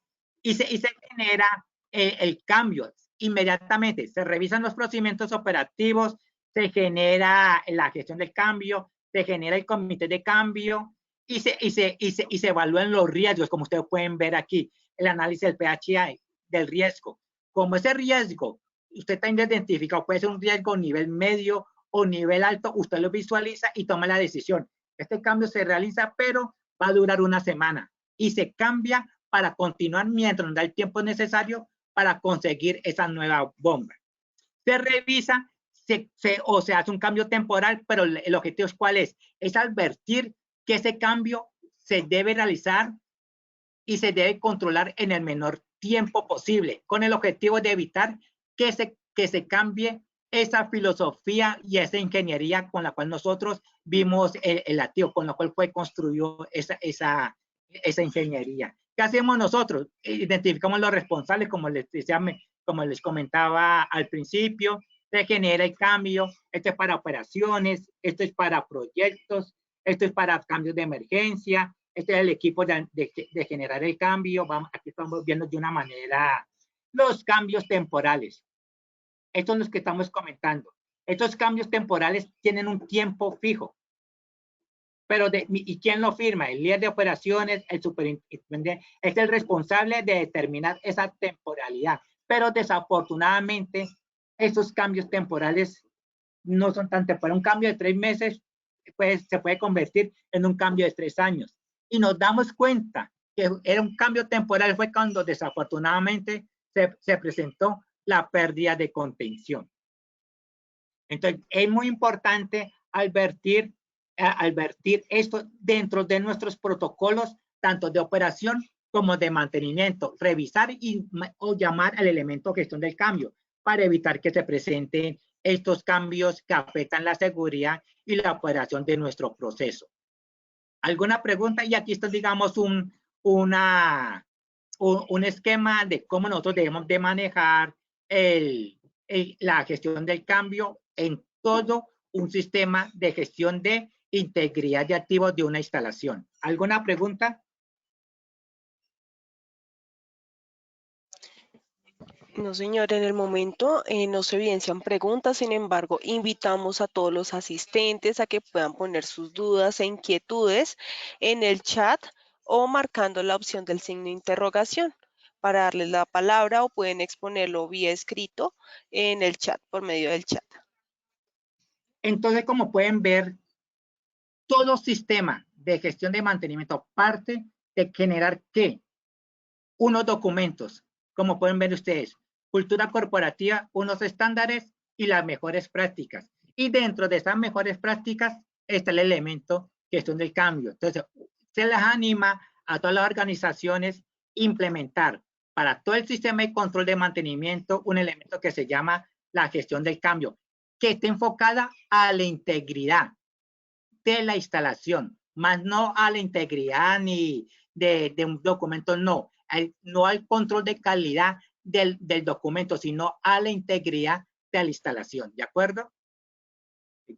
Y se genera el cambio inmediatamente. Se revisan los procedimientos operativos, se genera la gestión del cambio, se genera el comité de cambio y se evalúan los riesgos, como ustedes pueden ver aquí, el análisis del PHI, del riesgo. Como ese riesgo usted está identificado, puede ser un riesgo nivel medio o nivel alto, usted lo visualiza y toma la decisión. Este cambio se realiza, pero va a durar una semana y se cambia para continuar mientras nos da el tiempo necesario para conseguir esa nueva bomba. Se revisa o se hace un cambio temporal, pero el objetivo es ¿cuál es? Es advertir que ese cambio se debe realizar y se debe controlar en el menor tiempo posible, con el objetivo de evitar que se cambie esa filosofía y esa ingeniería con la cual nosotros vimos el activo, con la cual fue construido esa ingeniería. ¿Qué hacemos nosotros? Identificamos los responsables, como les comentaba al principio, se genera el cambio, esto es para operaciones, esto es para proyectos, esto es para cambios de emergencia, este es el equipo de generar el cambio. Aquí estamos viendo de una manera los cambios temporales. Estos son los que estamos comentando. Estos cambios temporales tienen un tiempo fijo. Pero ¿y quién lo firma? El líder de operaciones, el superintendente, es el responsable de determinar esa temporalidad. Pero desafortunadamente, esos cambios temporales no son tan temporales. Un cambio de 3 meses se puede convertir en un cambio de 3 años. Y nos damos cuenta que era un cambio temporal, fue cuando desafortunadamente se presentó la pérdida de contención. Entonces, es muy importante advertir esto dentro de nuestros protocolos, tanto de operación como de mantenimiento, revisar o llamar al elemento gestión del cambio para evitar que se presenten estos cambios que afectan la seguridad y la operación de nuestro proceso. ¿Alguna pregunta? Y aquí está, digamos, un esquema de cómo nosotros debemos de manejar la gestión del cambio en todo un sistema de gestión de integridad de activos de una instalación. ¿Alguna pregunta? No, señor, en el momento no se evidencian preguntas, sin embargo, invitamos a todos los asistentes a que puedan poner sus dudas e inquietudes en el chat o marcando la opción del signo de interrogación. para darles la palabra o pueden exponerlo vía escrito en el chat, por medio del chat. Entonces, como pueden ver, todo sistema de gestión de mantenimiento parte de generar ¿qué? Unos documentos, como pueden ver ustedes, cultura corporativa, unos estándares y las mejores prácticas. Y dentro de esas mejores prácticas está el elemento gestión del cambio. Entonces, se les anima a todas las organizaciones implementar para todo el sistema de control de mantenimiento un elemento que se llama la gestión del cambio, que esté enfocada a la integridad de la instalación, más no a la integridad ni de un documento, no. No al control de calidad del documento, sino a la integridad de la instalación, ¿de acuerdo?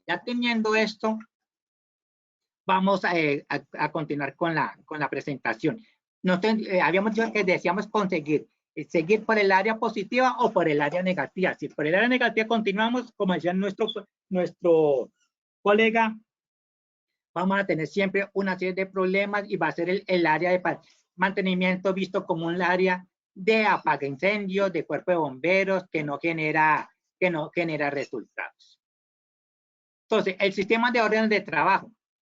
Ya teniendo esto, vamos a continuar con la presentación. Habíamos dicho que deseamos conseguir seguir por el área positiva o por el área negativa. Si por el área negativa continuamos, como decía nuestro colega, vamos a tener siempre una serie de problemas y va a ser el área de mantenimiento visto como un área de apaga incendios, de cuerpo de bomberos, que no genera resultados. Entonces, el sistema de órdenes de trabajo.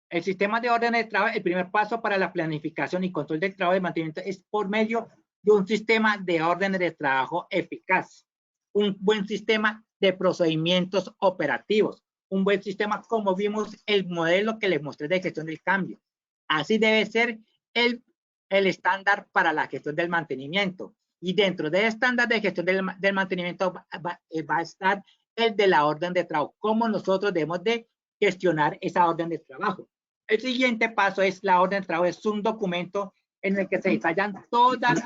El sistema de órdenes de trabajo, el primer paso para la planificación y control del trabajo de mantenimiento es por medio de un sistema de órdenes de trabajo eficaz, un buen sistema de procedimientos operativos, un buen sistema, como vimos el modelo que les mostré de gestión del cambio. Así debe ser el estándar para la gestión del mantenimiento. Y dentro del estándar de gestión del mantenimiento va a estar el de la orden de trabajo, cómo nosotros debemos de gestionar esa orden de trabajo. El siguiente paso es la orden de trabajo, es un documento en el que se detallan todas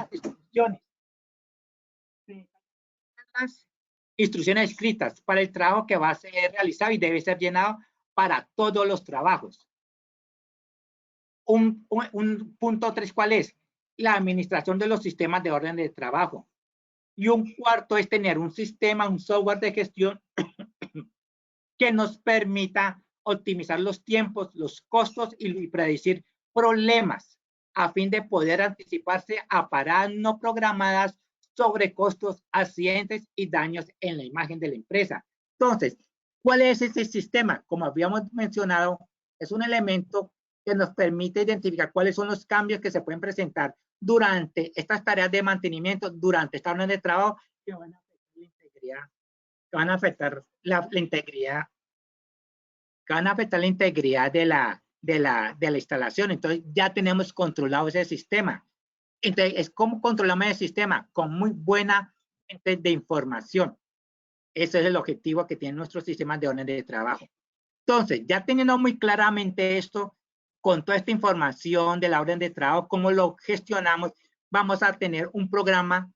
las instrucciones escritas para el trabajo que va a ser realizado y debe ser llenado para todos los trabajos. Un punto 3, ¿cuál es? La administración de los sistemas de orden de trabajo. Y un cuarto es tener un sistema, un software de gestión que nos permita optimizar los tiempos, los costos y predecir problemas a fin de poder anticiparse a paradas no programadas, sobrecostos, accidentes y daños en la imagen de la empresa. Entonces, ¿cuál es ese sistema? Como habíamos mencionado, es un elemento que nos permite identificar cuáles son los cambios que se pueden presentar durante estas tareas de mantenimiento, durante esta orden de trabajo, que van a afectar la integridad, que van a afectar la integridad, que van a afectar la integridad de la instalación. Entonces, ya tenemos controlado ese sistema. Entonces, ¿cómo controlamos el sistema? Con muy buena fuente de información. Ese es el objetivo que tienen nuestros sistemas de orden de trabajo. Entonces, ya teniendo muy claramente esto, con toda esta información de la orden de trabajo, cómo lo gestionamos, vamos a tener un programa,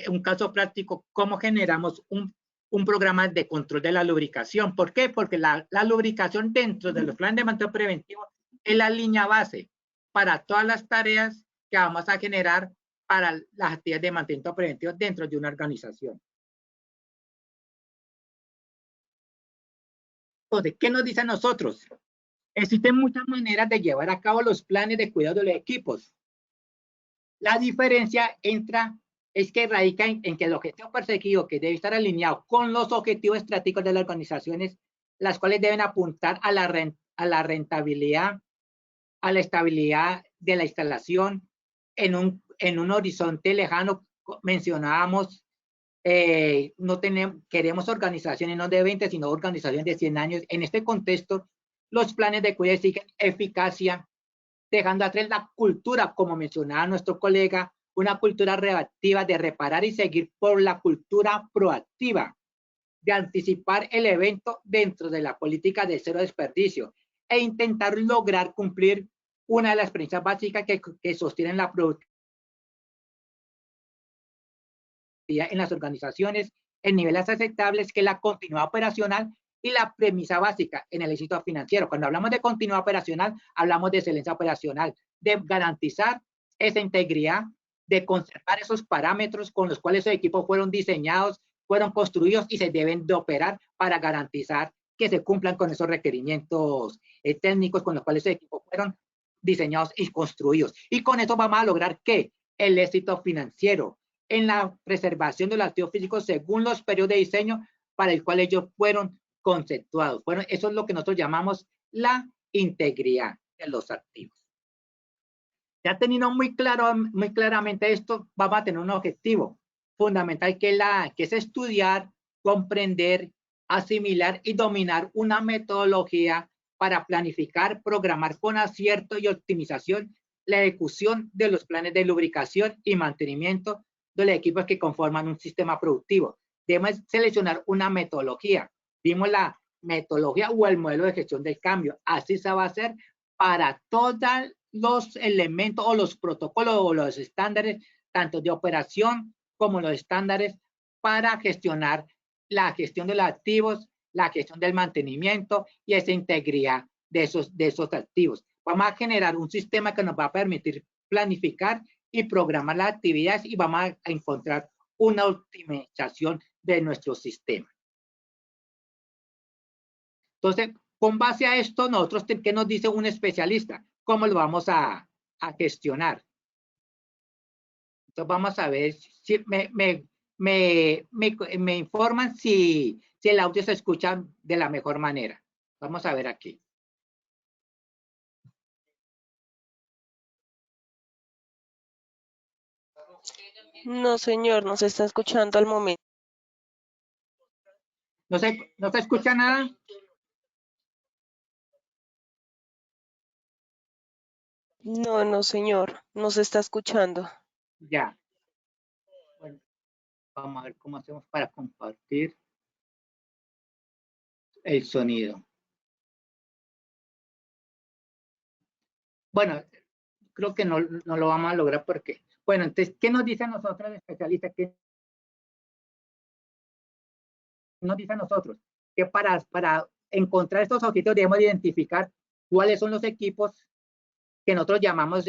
un caso práctico, cómo generamos un programa de control de la lubricación. ¿Por qué? Porque la lubricación dentro de los planes de mantenimiento preventivo es la línea base para todas las tareas que vamos a generar para las actividades de mantenimiento preventivo dentro de una organización. Entonces, ¿qué nos dice a nosotros? Existen muchas maneras de llevar a cabo los planes de cuidado de los equipos. La diferencia es que radica en que el objetivo perseguido, que debe estar alineado con los objetivos estratégicos de las organizaciones, las cuales deben apuntar a la rentabilidad, a la estabilidad de la instalación en un horizonte lejano. Mencionábamos, queremos organizaciones no de 20, sino organizaciones de 100 años. En este contexto, los planes de cuidado exigen eficacia, dejando atrás la cultura, como mencionaba nuestro colega, una cultura reactiva de reparar y seguir por la cultura proactiva, de anticipar el evento dentro de la política de cero desperdicio e intentar lograr cumplir una de las premisas básicas que sostienen la productividad en las organizaciones en niveles aceptables, que es la continuidad operacional y la premisa básica en el éxito financiero. Cuando hablamos de continuidad operacional, hablamos de excelencia operacional, de garantizar esa integridad, de conservar esos parámetros con los cuales esos equipos fueron diseñados, fueron construidos y se deben de operar para garantizar que se cumplan con esos requerimientos técnicos con los cuales esos equipos fueron diseñados y construidos. Y con eso vamos a lograr ¿qué? el éxito financiero en la preservación de los activos físicos según los periodos de diseño para el cual ellos fueron conceptuados. Bueno, eso es lo que nosotros llamamos la integridad de los activos. Ya teniendo muy claramente esto, vamos a tener un objetivo fundamental que es estudiar, comprender, asimilar y dominar una metodología para planificar, programar con acierto y optimización la ejecución de los planes de lubricación y mantenimiento de los equipos que conforman un sistema productivo. Debemos seleccionar una metodología. Vimos la metodología o el modelo de gestión del cambio. Así se va a hacer para todos los elementos o los protocolos o los estándares, tanto de operación como los estándares para gestionar la gestión de los activos, la gestión del mantenimiento y esa integridad de esos activos. Vamos a generar un sistema que nos va a permitir planificar y programar las actividades y vamos a encontrar una optimización de nuestro sistema. Entonces, con base a esto, nosotros, ¿qué nos dice un especialista? ¿Cómo lo vamos a gestionar? Entonces, vamos a ver si me informan si el audio se escucha de la mejor manera. Vamos a ver aquí. No, señor, no se está escuchando al momento. ¿No se escucha nada? No, no, señor, no se está escuchando. Ya. Bueno, vamos a ver cómo hacemos para compartir el sonido. Bueno, creo que no lo vamos a lograr porque, bueno, entonces, ¿qué nos dice a nosotros el especialista? ¿Qué nos dice a nosotros? Que para encontrar estos objetivos debemos identificar cuáles son los equipos que nosotros llamamos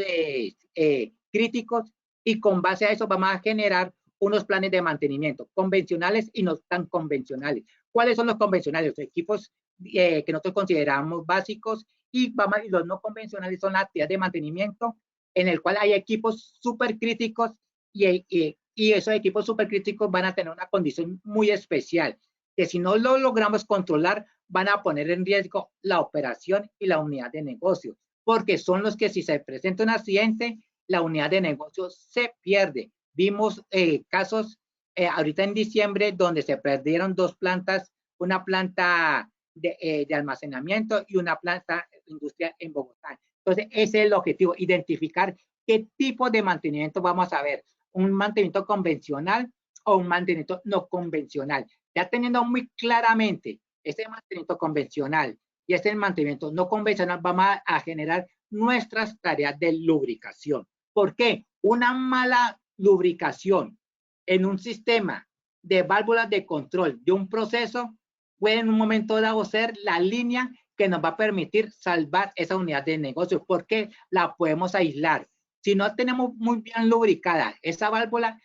críticos y con base a eso vamos a generar unos planes de mantenimiento convencionales y no tan convencionales. ¿Cuáles son los convencionales? Los equipos que nosotros consideramos básicos y los no convencionales son las actividades de mantenimiento en el cual hay equipos súper críticos y esos equipos súper críticos van a tener una condición muy especial que si no lo logramos controlar van a poner en riesgo la operación y la unidad de negocio, porque son los que si se presenta un accidente, la unidad de negocio se pierde. Vimos casos ahorita en diciembre donde se perdieron dos plantas, una planta de almacenamiento y una planta industrial en Bogotá. Entonces, ese es el objetivo, identificar qué tipo de mantenimiento vamos a ver, un mantenimiento convencional o un mantenimiento no convencional. Ya teniendo muy claramente ese mantenimiento convencional y este mantenimiento no convencional, vamos a generar nuestras tareas de lubricación. ¿Por qué? Una mala lubricación en un sistema de válvulas de control de un proceso puede en un momento dado ser la línea que nos va a permitir salvar esa unidad de negocio porque la podemos aislar. Si no tenemos muy bien lubricada esa válvula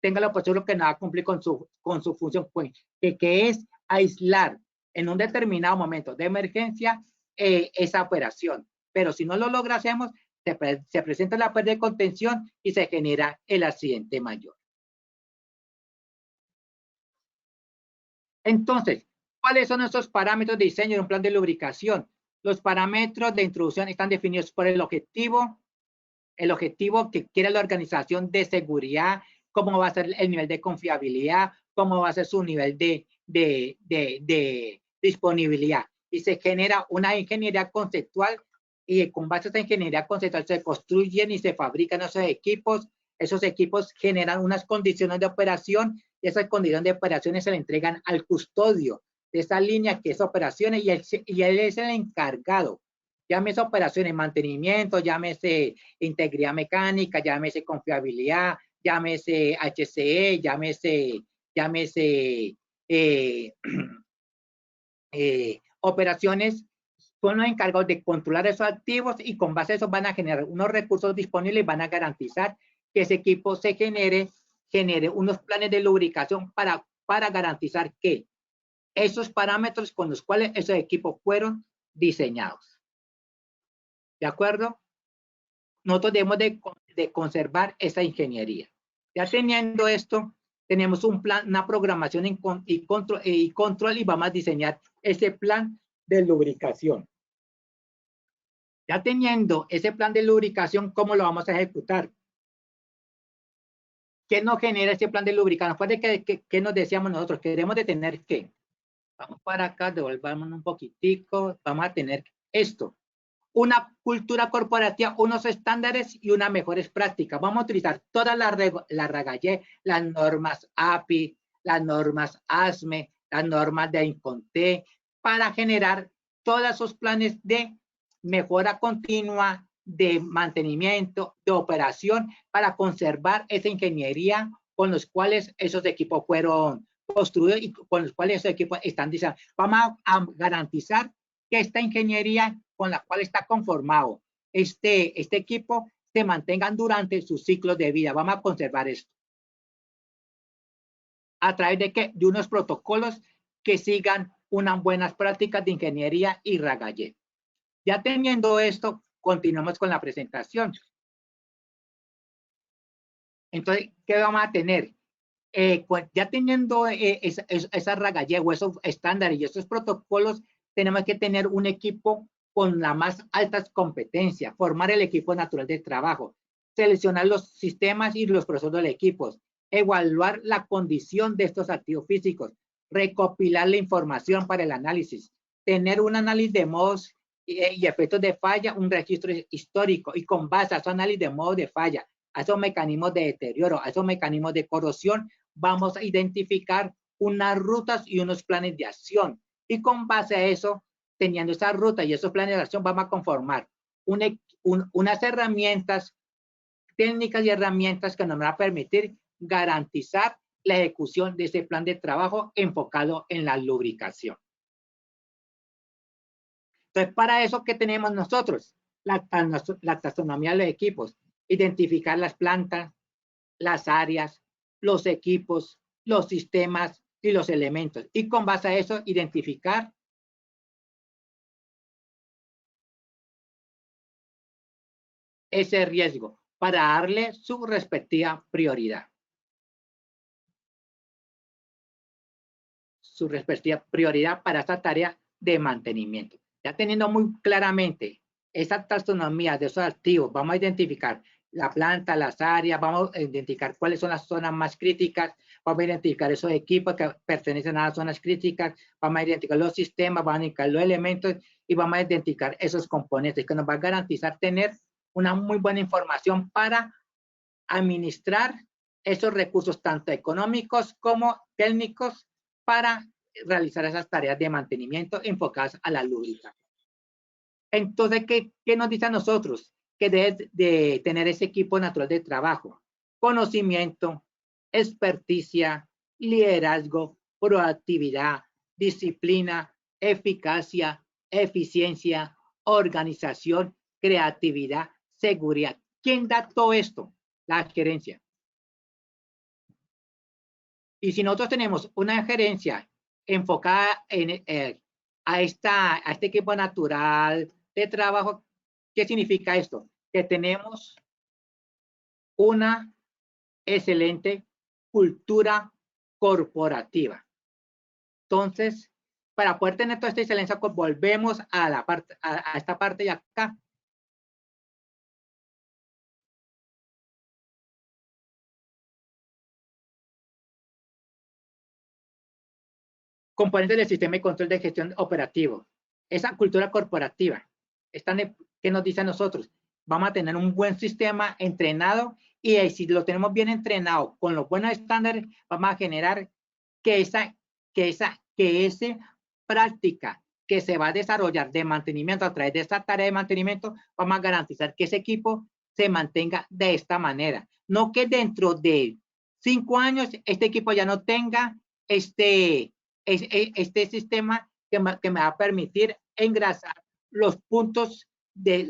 tenga la posibilidad que no va a cumplir con su función, que es aislar en un determinado momento de emergencia esa operación. Pero si no lo lográsemos, se presenta la pérdida de contención y se genera el accidente mayor. Entonces, ¿cuáles son esos parámetros de diseño de un plan de lubricación? Los parámetros de introducción están definidos por el objetivo que quiere la organización de seguridad, cómo va a ser el nivel de confiabilidad, cómo va a ser su nivel de disponibilidad. Y se genera una ingeniería conceptual y con base a esa ingeniería conceptual se construyen y se fabrican esos equipos. Esos equipos generan unas condiciones de operación y esas condiciones de operaciones se le entregan al custodio de esa línea que es operaciones y él es el encargado. Llámese operaciones, mantenimiento, llámese integridad mecánica, llámese confiabilidad, llámese HCE, llámese operaciones, son los encargados de controlar esos activos y con base a eso van a generar unos recursos disponibles y van a garantizar que ese equipo se genere unos planes de lubricación para garantizar que esos parámetros con los cuales esos equipos fueron diseñados. ¿De acuerdo? Nosotros debemos de de conservar esa ingeniería. Ya teniendo esto, tenemos un plan, una programación y control y vamos a diseñar ese plan de lubricación. Ya teniendo ese plan de lubricación, ¿cómo lo vamos a ejecutar? ¿Qué nos genera ese plan de lubricación? Acuérdense que nos decíamos nosotros, queremos de tener ¿qué? Vamos para acá, devolvamos un poquitico, vamos a tener esto. Una cultura corporativa, unos estándares y unas mejores prácticas. Vamos a utilizar todas las RAGAYE, las normas API, las normas ASME, las normas de INCONTE, para generar todos esos planes de mejora continua, de mantenimiento, de operación, para conservar esa ingeniería con los cuales esos equipos fueron construidos y con los cuales esos equipos están diseñados. Vamos a garantizar que esta ingeniería con la cual está conformado este equipo se mantengan durante sus ciclos de vida. Vamos a conservar esto. ¿A través de qué? De unos protocolos que sigan unas buenas prácticas de ingeniería y RAGAYE. Ya teniendo esto, continuamos con la presentación. Entonces, ¿qué vamos a tener? Ya teniendo esa RAGAYE o esos estándares y esos protocolos, tenemos que tener un equipo con las más altas competencias, formar el equipo natural de trabajo, seleccionar los sistemas y los procesos del equipo, evaluar la condición de estos activos físicos, recopilar la información para el análisis, tener un análisis de modos y efectos de falla, un registro histórico y con base a esos análisis de modos de falla, a esos mecanismos de deterioro, a esos mecanismos de corrosión, vamos a identificar unas rutas y unos planes de acción. Y con base a eso, teniendo esa ruta y esos planes de acción, vamos a conformar unas herramientas, técnicas y herramientas que nos van a permitir garantizar la ejecución de ese plan de trabajo enfocado en la lubricación. Entonces, para eso, ¿qué tenemos nosotros? La taxonomía de los equipos, identificar las plantas, las áreas, los equipos, los sistemas y los elementos. Y con base a eso, identificar ese riesgo para darle su respectiva prioridad. Su respectiva prioridad para esta tarea de mantenimiento. Ya teniendo muy claramente esa taxonomía de esos activos, vamos a identificar la planta, las áreas, vamos a identificar cuáles son las zonas más críticas, vamos a identificar esos equipos que pertenecen a las zonas críticas, vamos a identificar los sistemas, vamos a identificar los elementos y vamos a identificar esos componentes que nos va a garantizar tener una muy buena información para administrar esos recursos tanto económicos como técnicos para realizar esas tareas de mantenimiento enfocadas a la lubricación. Entonces, ¿qué nos dice a nosotros? Que debe de tener ese equipo natural de trabajo, conocimiento, experticia, liderazgo, proactividad, disciplina, eficacia, eficiencia, organización, creatividad, seguridad. ¿Quién da todo esto? La gerencia. Y si nosotros tenemos una gerencia enfocada a este equipo natural de trabajo, ¿qué significa esto? Que tenemos una excelente cultura corporativa. Entonces, para poder tener toda esta excelencia, volvemos a esta parte de acá. Componentes del sistema de control de gestión operativo. Esa cultura corporativa. ¿Qué nos dice a nosotros? Vamos a tener un buen sistema entrenado y si lo tenemos bien entrenado con los buenos estándares, vamos a generar que esa práctica que se va a desarrollar de mantenimiento a través de esta tarea de mantenimiento, vamos a garantizar que ese equipo se mantenga de esta manera. No que dentro de 5 años este equipo ya no tenga este sistema que me va a permitir engrasar los puntos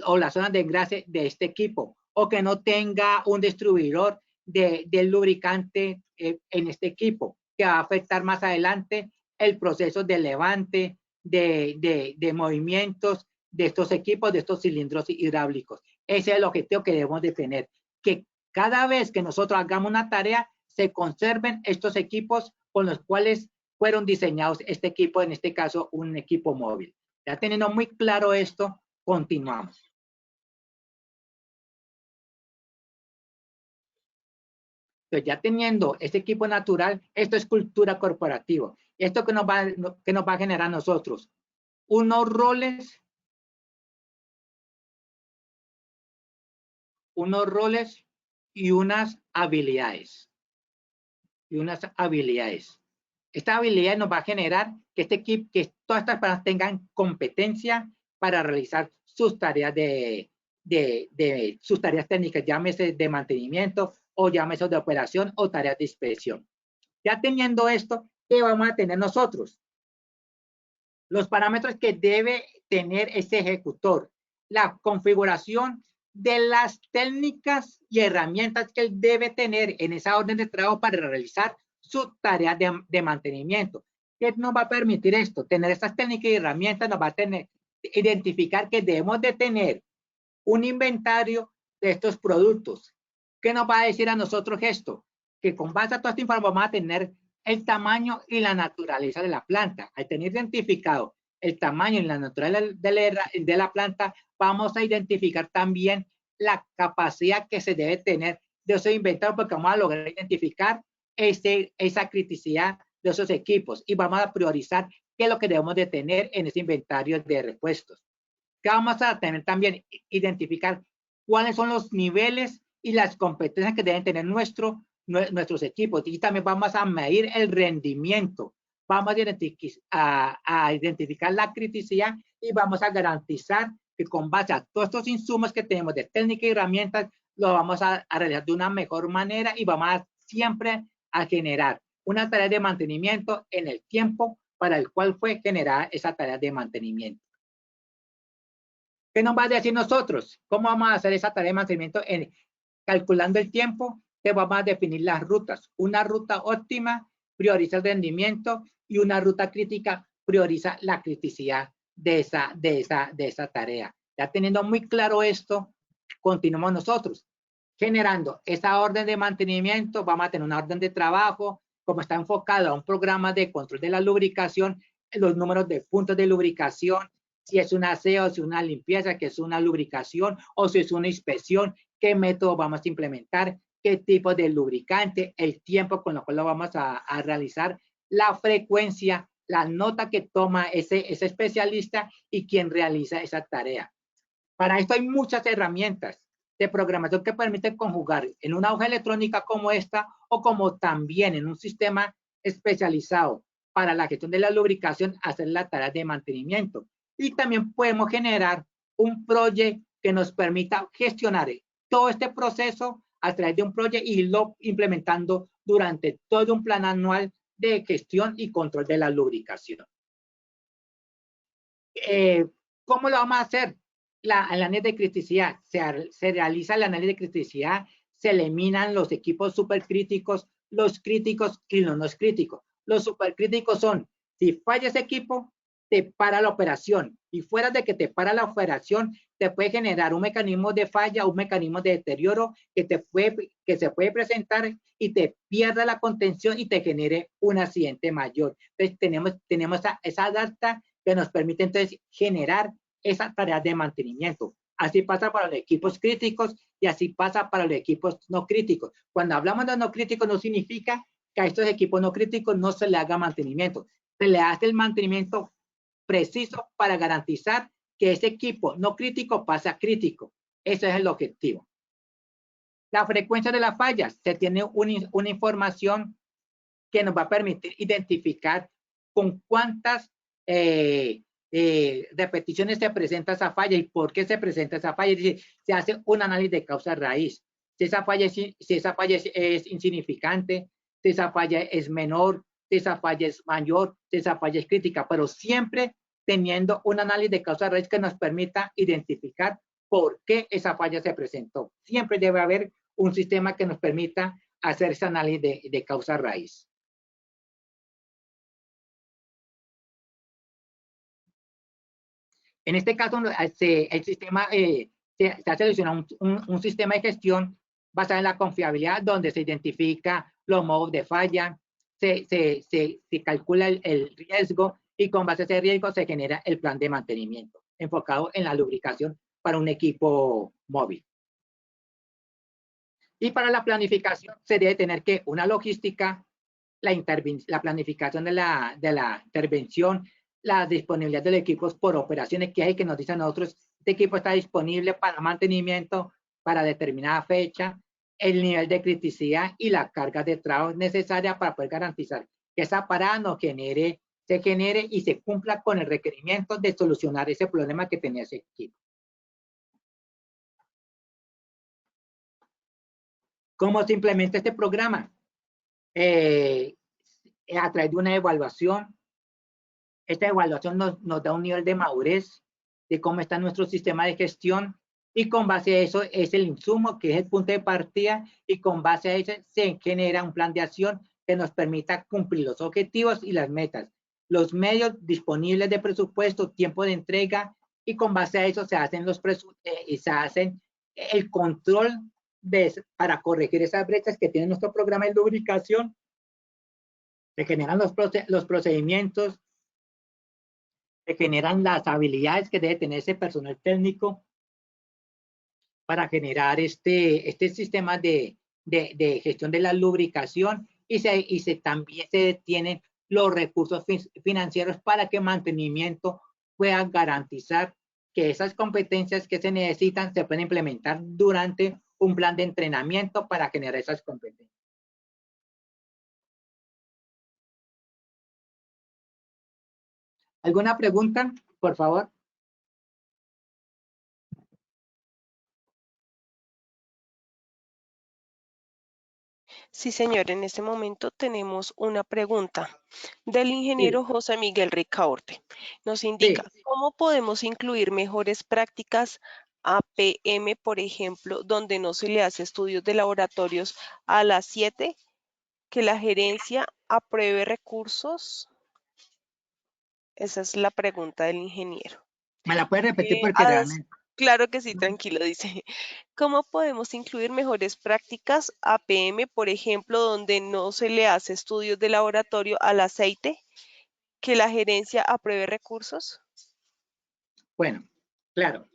o las zonas de engrase de este equipo, o que no tenga un distribuidor del lubricante en este equipo, que va a afectar más adelante el proceso de levante, de movimientos de estos equipos, de estos cilindros hidráulicos. Ese es el objetivo que debemos de tener. que cada vez que nosotros hagamos una tarea, se conserven estos equipos con los cuales fueron diseñados este equipo, en este caso un equipo móvil. Ya teniendo muy claro esto, continuamos. Entonces, ya teniendo este equipo natural, esto es cultura corporativa. Esto que nos va a generar a nosotros unos roles y unas habilidades. Esta habilidad nos va a generar que este equipo, que todas estas personas tengan competencia para realizar sus tareas sus tareas técnicas, llámese de mantenimiento o llámese de operación o tareas de inspección. Ya teniendo esto, ¿qué vamos a tener nosotros? Los parámetros que debe tener ese ejecutor, la configuración de las técnicas y herramientas que él debe tener en esa orden de trabajo para realizar su tarea de mantenimiento. ¿Qué nos va a permitir esto? Tener estas técnicas y herramientas nos va a identificar que debemos de tener un inventario de estos productos. ¿Qué nos va a decir a nosotros esto? Que con base a toda esta información vamos a tener el tamaño y la naturaleza de la planta. Al tener identificado el tamaño y la naturaleza de la planta, vamos a identificar también la capacidad que se debe tener de esos inventarios, porque vamos a lograr identificar esa criticidad de esos equipos y vamos a priorizar qué es lo que debemos de tener en ese inventario de repuestos. Que vamos a tener también, identificar cuáles son los niveles y las competencias que deben tener nuestros equipos. Y también vamos a medir el rendimiento. Vamos a identificar la criticidad y vamos a garantizar que con base a todos estos insumos que tenemos de técnica y herramientas, lo vamos a realizar de una mejor manera y vamos siempre a generar una tarea de mantenimiento en el tiempo para el cual fue generada esa tarea de mantenimiento. ¿Qué nos va a decir nosotros? ¿Cómo vamos a hacer esa tarea de mantenimiento? Calculando el tiempo, te vamos a definir las rutas. Una ruta óptima prioriza el rendimiento y una ruta crítica prioriza la criticidad de esa tarea. Ya teniendo muy claro esto, continuamos nosotros generando esa orden de mantenimiento. Vamos a tener una orden de trabajo, como está enfocado a un programa de control de la lubricación, los números de puntos de lubricación, si es un aseo, si es una limpieza, que es una lubricación, o si es una inspección, qué método vamos a implementar, qué tipo de lubricante, el tiempo con lo cual lo vamos a realizar, la frecuencia, la nota que toma ese especialista y quien realiza esa tarea. Para esto hay muchas herramientas de programación que permiten conjugar en una hoja electrónica como esta o como también en un sistema especializado para la gestión de la lubricación, hacer la tarea de mantenimiento. Y también podemos generar un proyecto que nos permita gestionar todo este proceso a través de un proyecto y irlo implementando durante todo un plan anual de gestión y control de la lubricación. ¿Cómo lo vamos a hacer? El análisis de criticidad. Se realiza el análisis de criticidad, se eliminan los equipos supercríticos, los críticos y los no críticos. Los supercríticos son, si falla ese equipo, te para la operación. Y fuera de que te para la operación, te puede generar un mecanismo de falla, un mecanismo de deterioro que se puede presentar y te pierda la contención y te genere un accidente mayor. Entonces, tenemos esa data que nos permite entonces generar esa tarea de mantenimiento. Así pasa para los equipos críticos y así pasa para los equipos no críticos. Cuando hablamos de no críticos, no significa que a estos equipos no críticos no se le haga mantenimiento. Se le hace el mantenimiento preciso para garantizar que ese equipo no crítico pase a crítico. Ese es el objetivo. La frecuencia de las fallas. Se tiene una información que nos va a permitir identificar con cuántas repeticiones se presenta esa falla y por qué se presenta esa falla. Es decir, se hace un análisis de causa raíz. Si esa falla es insignificante, si esa falla es menor, si esa falla es mayor, si esa falla es crítica, pero siempre teniendo un análisis de causa raíz que nos permita identificar por qué esa falla se presentó. Siempre debe haber un sistema que nos permita hacer ese análisis de causa raíz. En este caso, el sistema se ha seleccionado un sistema de gestión basada en la confiabilidad, donde se identifica los modos de falla, se calcula el riesgo y con base a ese riesgo se genera el plan de mantenimiento enfocado en la lubricación para un equipo móvil. Y para la planificación se debe tener que una logística, la planificación de la intervención, la disponibilidad de los equipos por operaciones que hay, que nos dicen a nosotros, este equipo está disponible para mantenimiento para determinada fecha, el nivel de criticidad y la carga de trabajo necesaria para poder garantizar que esa parada no se genere y se cumpla con el requerimiento de solucionar ese problema que tenía ese equipo. ¿Cómo se implementa este programa? A través de una evaluación. Esta evaluación nos da un nivel de madurez de cómo está nuestro sistema de gestión y con base a eso es el insumo que es el punto de partida y con base a eso se genera un plan de acción que nos permita cumplir los objetivos y las metas, los medios disponibles de presupuesto, tiempo de entrega y con base a eso se hacen el control para corregir esas brechas que tiene nuestro programa de lubricación. Se generan los procedimientos, se generan las habilidades que debe tener ese personal técnico para generar este sistema de gestión de la lubricación y también se detienen los recursos financieros para que mantenimiento pueda garantizar que esas competencias que se necesitan se pueden implementar durante un plan de entrenamiento para generar esas competencias. ¿Alguna pregunta, por favor? Sí, señor, en este momento tenemos una pregunta del Sí, ingeniero José Miguel Ricaurte. Nos sí. indica, ¿cómo podemos incluir mejores prácticas APM, por ejemplo, donde no se le hace estudios de laboratorios a las 7, que la gerencia apruebe recursos? Esa es la pregunta del ingeniero. ¿Me la puede repetir Eh, porque as- realmente? claro que sí, tranquilo, dice. ¿Cómo podemos incluir mejores prácticas APM, por ejemplo, donde no se le hace estudios de laboratorio al aceite, que la gerencia apruebe recursos? Bueno, claro.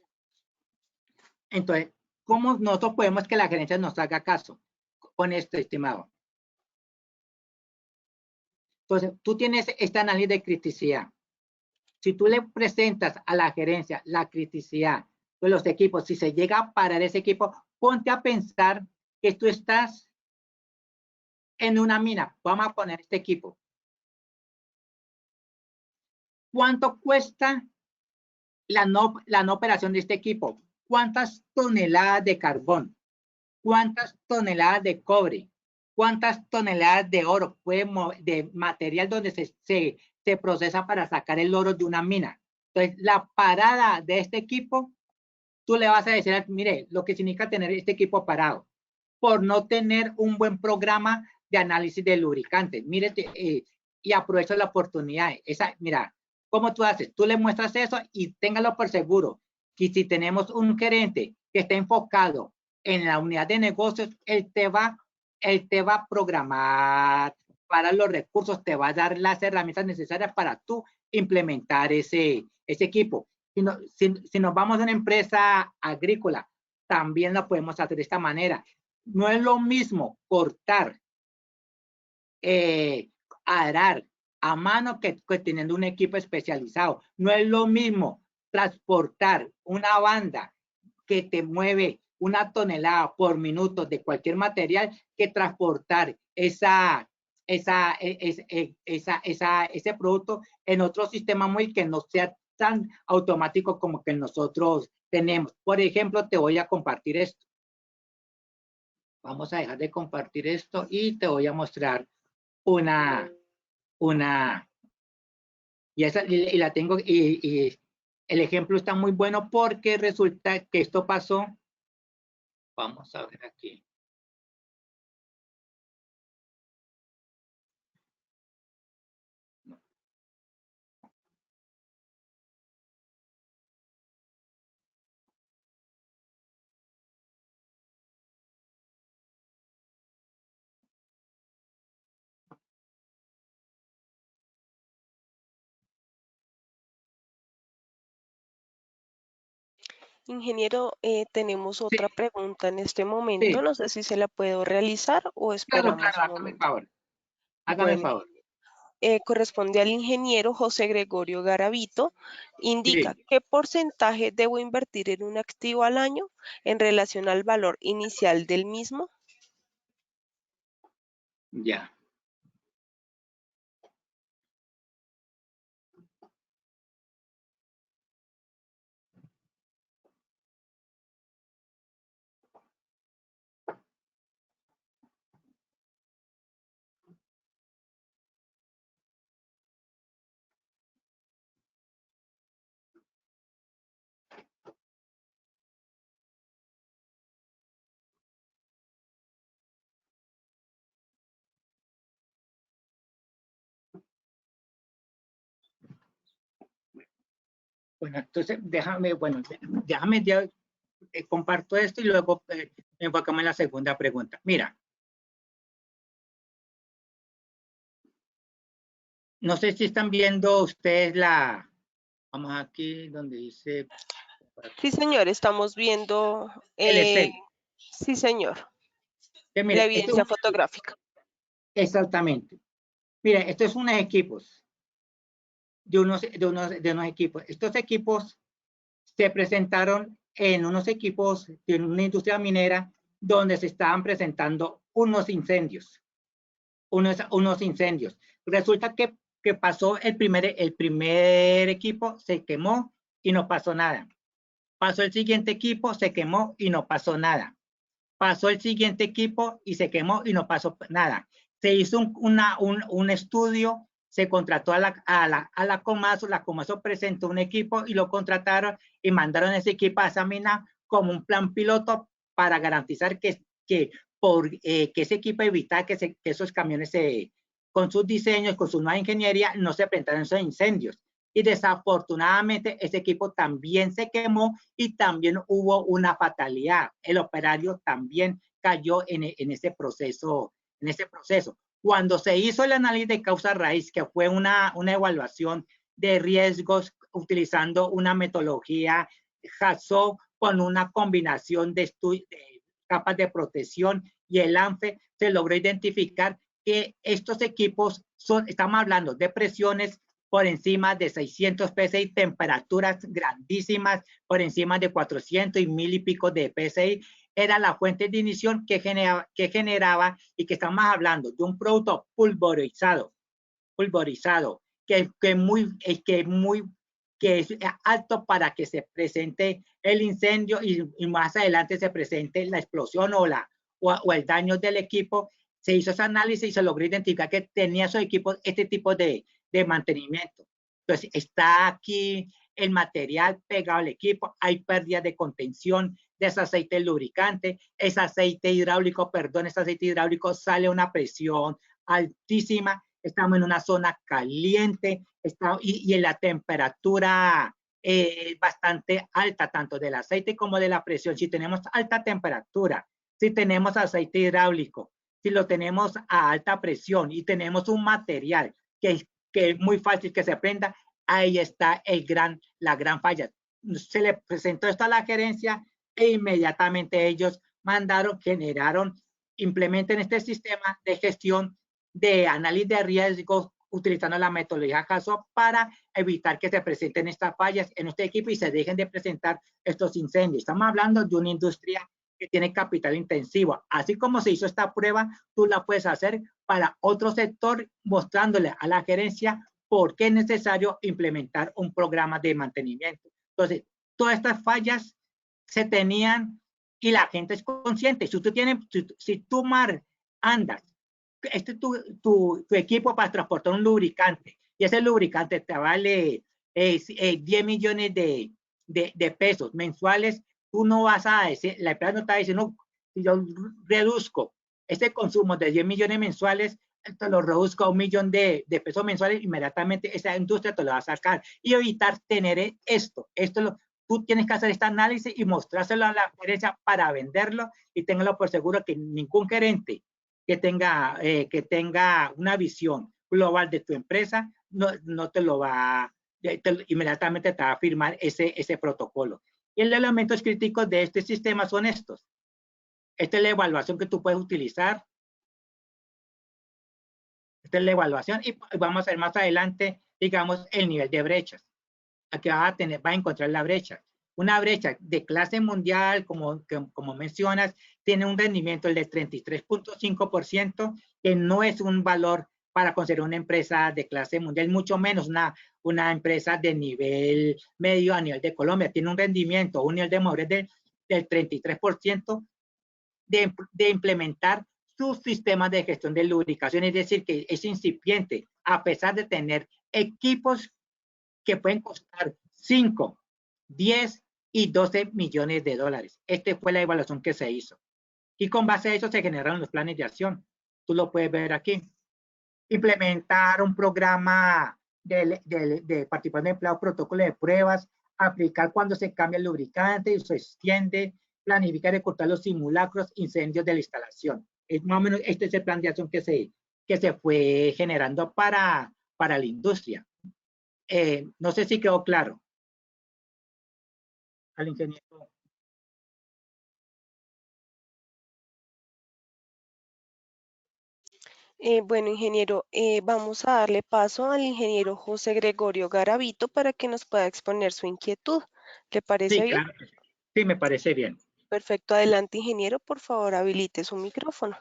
Entonces, ¿cómo nosotros podemos que la gerencia nos haga caso con esto, estimado? Entonces, tú tienes este análisis de criticidad. Si tú le presentas a la gerencia la criticidad de los equipos, si se llega a parar ese equipo, ponte a pensar que tú estás en una mina. Vamos a poner este equipo. ¿Cuánto cuesta la no operación de este equipo? ¿Cuántas toneladas de carbón? ¿Cuántas toneladas de cobre? ¿Cuántas toneladas de oro de material donde se procesa para sacar el oro de una mina? Entonces, la parada de este equipo, tú le vas a decir, mire, lo que significa tener este equipo parado, por no tener un buen programa de análisis de lubricantes. Mire, y aprovecho la oportunidad. Mira, ¿cómo tú haces? Tú le muestras eso y téngalo por seguro que si tenemos un gerente que está enfocado en la unidad de negocios, él te va a programar para los recursos, te va a dar las herramientas necesarias para tú implementar ese equipo. Si nos vamos a una empresa agrícola, también lo podemos hacer de esta manera. No es lo mismo cortar, arar a mano que teniendo un equipo especializado. No es lo mismo transportar una banda que te mueve 1 tonelada por minuto de cualquier material que transportar ese producto en otro sistema móvil que no sea tan automático como que nosotros tenemos. Por ejemplo, te voy a compartir esto. Vamos a dejar de compartir esto y te voy a mostrar una, y la tengo, y el ejemplo está muy bueno porque resulta que esto pasó. Vamos a ver aquí. Ingeniero, tenemos Sí, otra pregunta en este momento. sí, No sé si se la puedo realizar o claro, claro, esperamos un hágame el momento. favor, hágame el Bueno, favor. corresponde al ingeniero José Gregorio Garavito. Indica, Sí, ¿qué porcentaje debo invertir en un activo al año en relación al valor inicial del mismo? ya. Bueno, entonces déjame ya, comparto esto y luego enfocamos en la segunda pregunta. Mira, no sé si están viendo ustedes vamos aquí donde dice, Sí, señor, estamos viendo, el Excel. sí, señor, Que la mire, esto es evidencia fotográfica. exactamente. Mire, esto es unos equipos, de unos equipos. Estos equipos se presentaron en unos equipos de una industria minera donde se estaban presentando unos incendios. Resulta que pasó el primer equipo, se quemó y no pasó nada. Pasó el siguiente equipo, se quemó y no pasó nada. Pasó el siguiente equipo y se quemó y no pasó nada. Se hizo un estudio, se contrató a la Comaso, la Comaso presentó un equipo y lo contrataron y mandaron ese equipo a esa mina como un plan piloto para garantizar que ese equipo evitara que esos camiones con sus diseños, con su nueva ingeniería, no se presentaran esos incendios. Y desafortunadamente ese equipo también se quemó y también hubo una fatalidad. El operario también cayó en ese proceso, Cuando se hizo el análisis de causa raíz, que fue una evaluación de riesgos utilizando una metodología HAZO con una combinación de capas de protección y el ANFE, se logró identificar que estos equipos estamos hablando de presiones por encima de 600 PSI, temperaturas grandísimas, por encima de 400 y 1000 y pico de PSI, era la fuente de ignición que generaba y que estamos hablando de un producto pulverizado que es alto para que se presente el incendio y más adelante se presente la explosión o el daño del equipo. Se hizo ese análisis y se logró identificar que tenía esos equipos este tipo de mantenimiento. Entonces, está aquí el material pegado al equipo, hay pérdida de contención de ese aceite lubricante, ese aceite hidráulico sale a una presión altísima, estamos en una zona caliente y en la temperatura bastante alta, tanto del aceite como de la presión. Si tenemos alta temperatura, si tenemos aceite hidráulico, si lo tenemos a alta presión y tenemos un material que es muy fácil que se prenda, ahí está la gran falla. Se le presentó esto a la gerencia e inmediatamente ellos implementen este sistema de gestión de análisis de riesgos utilizando la metodología CASO para evitar que se presenten estas fallas en este equipo y se dejen de presentar estos incendios. Estamos hablando de una industria que tiene capital intensivo. Así como se hizo esta prueba, tú la puedes hacer para otro sector mostrándole a la gerencia por qué es necesario implementar un programa de mantenimiento. Entonces, todas estas fallas se tenían y la gente es consciente. Si tú andas, este es tu equipo para transportar un lubricante y ese lubricante te vale 10 millones de pesos mensuales, tú no vas a decir, la empresa no está diciendo, si yo reduzco este consumo de 10 millones mensuales, te lo reduzco a 1 millón de pesos mensuales, inmediatamente esa industria te lo va a sacar y evitar tener tú tienes que hacer este análisis y mostrárselo a la gerencia para venderlo y téngalo por seguro que ningún gerente que tenga una visión global de tu empresa no te lo va, inmediatamente te va a firmar ese protocolo. Y los elementos críticos de este sistema son estos. Esta es la evaluación que tú puedes utilizar. Esta es la evaluación y vamos a ver más adelante, digamos, el nivel de brechas. Aquí va a encontrar la brecha. Una brecha de clase mundial, como mencionas, tiene un rendimiento del 33.5%, que no es un valor para considerar una empresa de clase mundial, mucho menos una empresa de nivel medio a nivel de Colombia. Tiene un rendimiento, un nivel de madurez del 33% de implementar sus sistemas de gestión de lubricación, es decir, que es incipiente, a pesar de tener equipos que pueden costar 5, 10 y 12 millones de dólares. Esta fue la evaluación que se hizo. Y con base a eso se generaron los planes de acción. Tú lo puedes ver aquí. Implementar un programa de participación de empleados, protocolo de pruebas, aplicar cuando se cambia el lubricante y se extiende, planificar y cortar los simulacros, incendios de la instalación. Es más o menos este es el plan de acción que se fue generando para la industria. No sé si quedó claro al ingeniero. Bueno, ingeniero, vamos a darle paso al ingeniero José Gregorio Garavito para que nos pueda exponer su inquietud. ¿Le parece Sí, bien? claro. Sí, me parece bien. Perfecto, adelante, ingeniero, por favor, habilite su micrófono.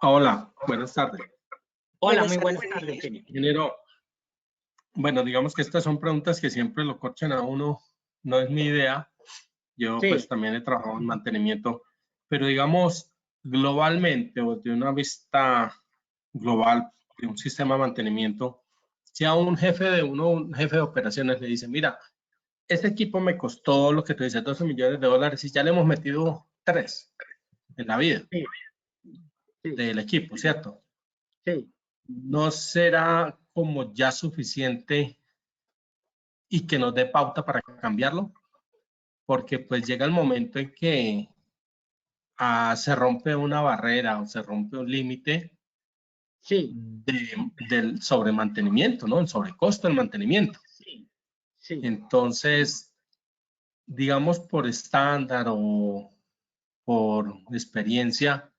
Hola, buenas tardes. Hola, Buenas muy tardes, buenas tardes, ingeniero. ingeniero. Ingeniero, bueno, digamos que estas son preguntas que siempre lo corchan a uno, no es mi idea. Yo pues Sí, también he trabajado en mantenimiento, pero digamos globalmente o de una vista global de un sistema de mantenimiento, si a un jefe un jefe de operaciones le dice, mira, este equipo me costó lo que tú dices, 12 millones de dólares y ya le hemos metido 3 en la vida sí, sí, del equipo, ¿cierto? sí. ¿No será como ya suficiente y que nos dé pauta para cambiarlo? Porque pues llega el momento en que se rompe una barrera o se rompe un límite Sí, del sobremantenimiento, ¿no? El sobrecosto del mantenimiento. sí, sí, Entonces, digamos por estándar o por experiencia,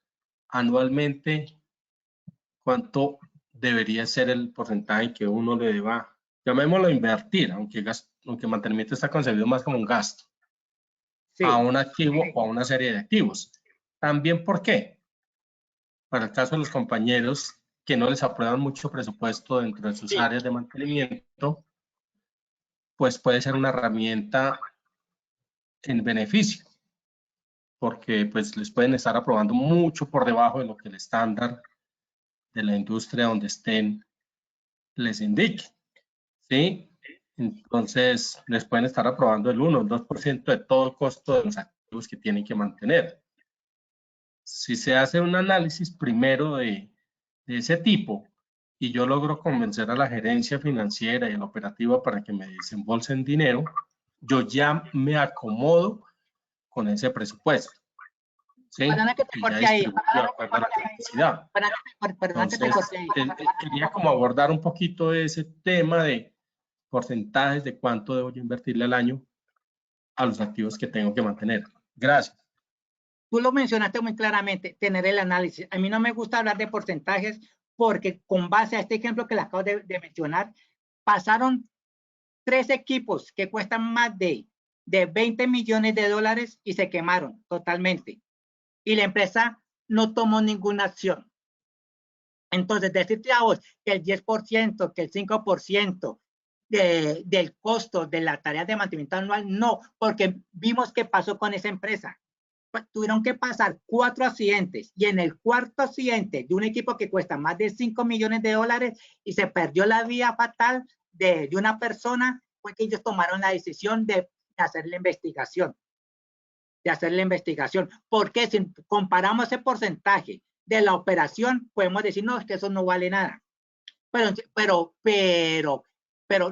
anualmente, ¿cuánto debería ser el porcentaje que uno le deba, llamémoslo invertir, aunque mantenimiento está concebido más como un gasto, a sí, un activo o a una serie de activos? También, ¿por qué? Para el caso de los compañeros que no les aprueban mucho presupuesto dentro de sus sí, áreas de mantenimiento, pues puede ser una herramienta en beneficio, porque pues les pueden estar aprobando mucho por debajo de lo que el estándar de la industria donde estén les indique, ¿sí? Entonces, les pueden estar aprobando el 1 o el 2% de todo el costo de los activos que tienen que mantener. Si se hace un análisis primero de ese tipo y yo logro convencer a la gerencia financiera y a la operativa para que me desembolsen dinero, yo ya me acomodo con ese presupuesto, ¿sí? perdona que te Y ya corte ahí. distribuyo de acuerdo a la necesidad. Perdona que te Entonces, corte ahí. quería como abordar un poquito ese tema de porcentajes de cuánto debo yo invertirle al año a los activos que tengo que mantener. Gracias. Tú lo mencionaste muy claramente, tener el análisis. A mí no me gusta hablar de porcentajes porque con base a este ejemplo que le acabo de mencionar, pasaron 3 equipos que cuestan más de 20 millones de dólares y se quemaron totalmente. Y la empresa no tomó ninguna acción. Entonces, decirte a vos que el 10%, que el 5% del costo de la tarea de mantenimiento anual, no, porque vimos qué pasó con esa empresa. Tuvieron que pasar 4 accidentes y en el cuarto accidente de un equipo que cuesta más de 5 millones de dólares y se perdió la vida fatal de una persona, fue que ellos tomaron la decisión de hacer la investigación. Porque si comparamos ese porcentaje de la operación, podemos decir, no, es que eso no vale nada. Pero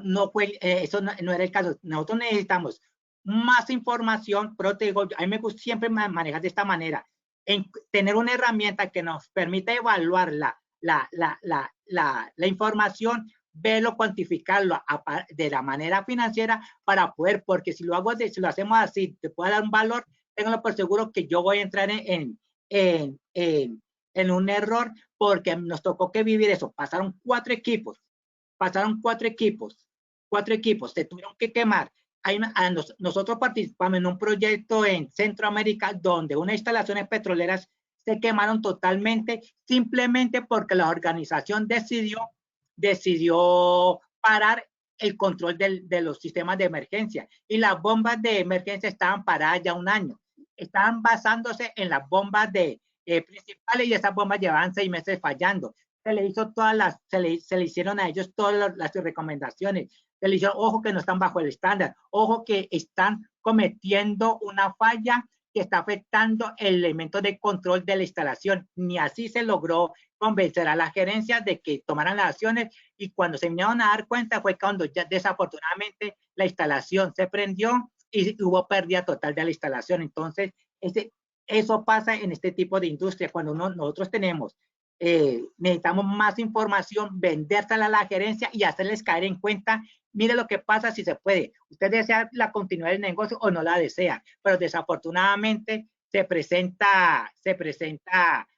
no fue, eso no era el caso. Nosotros necesitamos más información, pero te digo, a mí me gusta siempre manejar de esta manera, en tener una herramienta que nos permita evaluar la información, verlo, cuantificarlo de la manera financiera para poder, porque si lo hacemos así, te puede dar un valor, ténganlo por seguro que yo voy a entrar en un error, porque nos tocó que vivir eso. Pasaron cuatro equipos, se tuvieron que quemar. Nosotros participamos en un proyecto en Centroamérica donde unas instalaciones petroleras se quemaron totalmente, simplemente porque la organización decidió parar el control de los sistemas de emergencia, y las bombas de emergencia estaban paradas ya un año. Estaban basándose en las bombas principales, y esas bombas llevaban 6 meses fallando. Se le hicieron a ellos todas las recomendaciones. Se le dijeron, ojo que no están bajo el estándar, ojo que están cometiendo una falla que está afectando el elemento de control de la instalación. Ni así se logró convencer a la gerencia de que tomaran las acciones, y cuando se vinieron a dar cuenta fue cuando ya desafortunadamente la instalación se prendió y hubo pérdida total de la instalación. Entonces, eso pasa en este tipo de industria. Cuando nosotros necesitamos más información, vendérsela a la gerencia y hacerles caer en cuenta, mire lo que pasa si se puede. Usted desea la continuidad del negocio o no la desea, pero desafortunadamente se presenta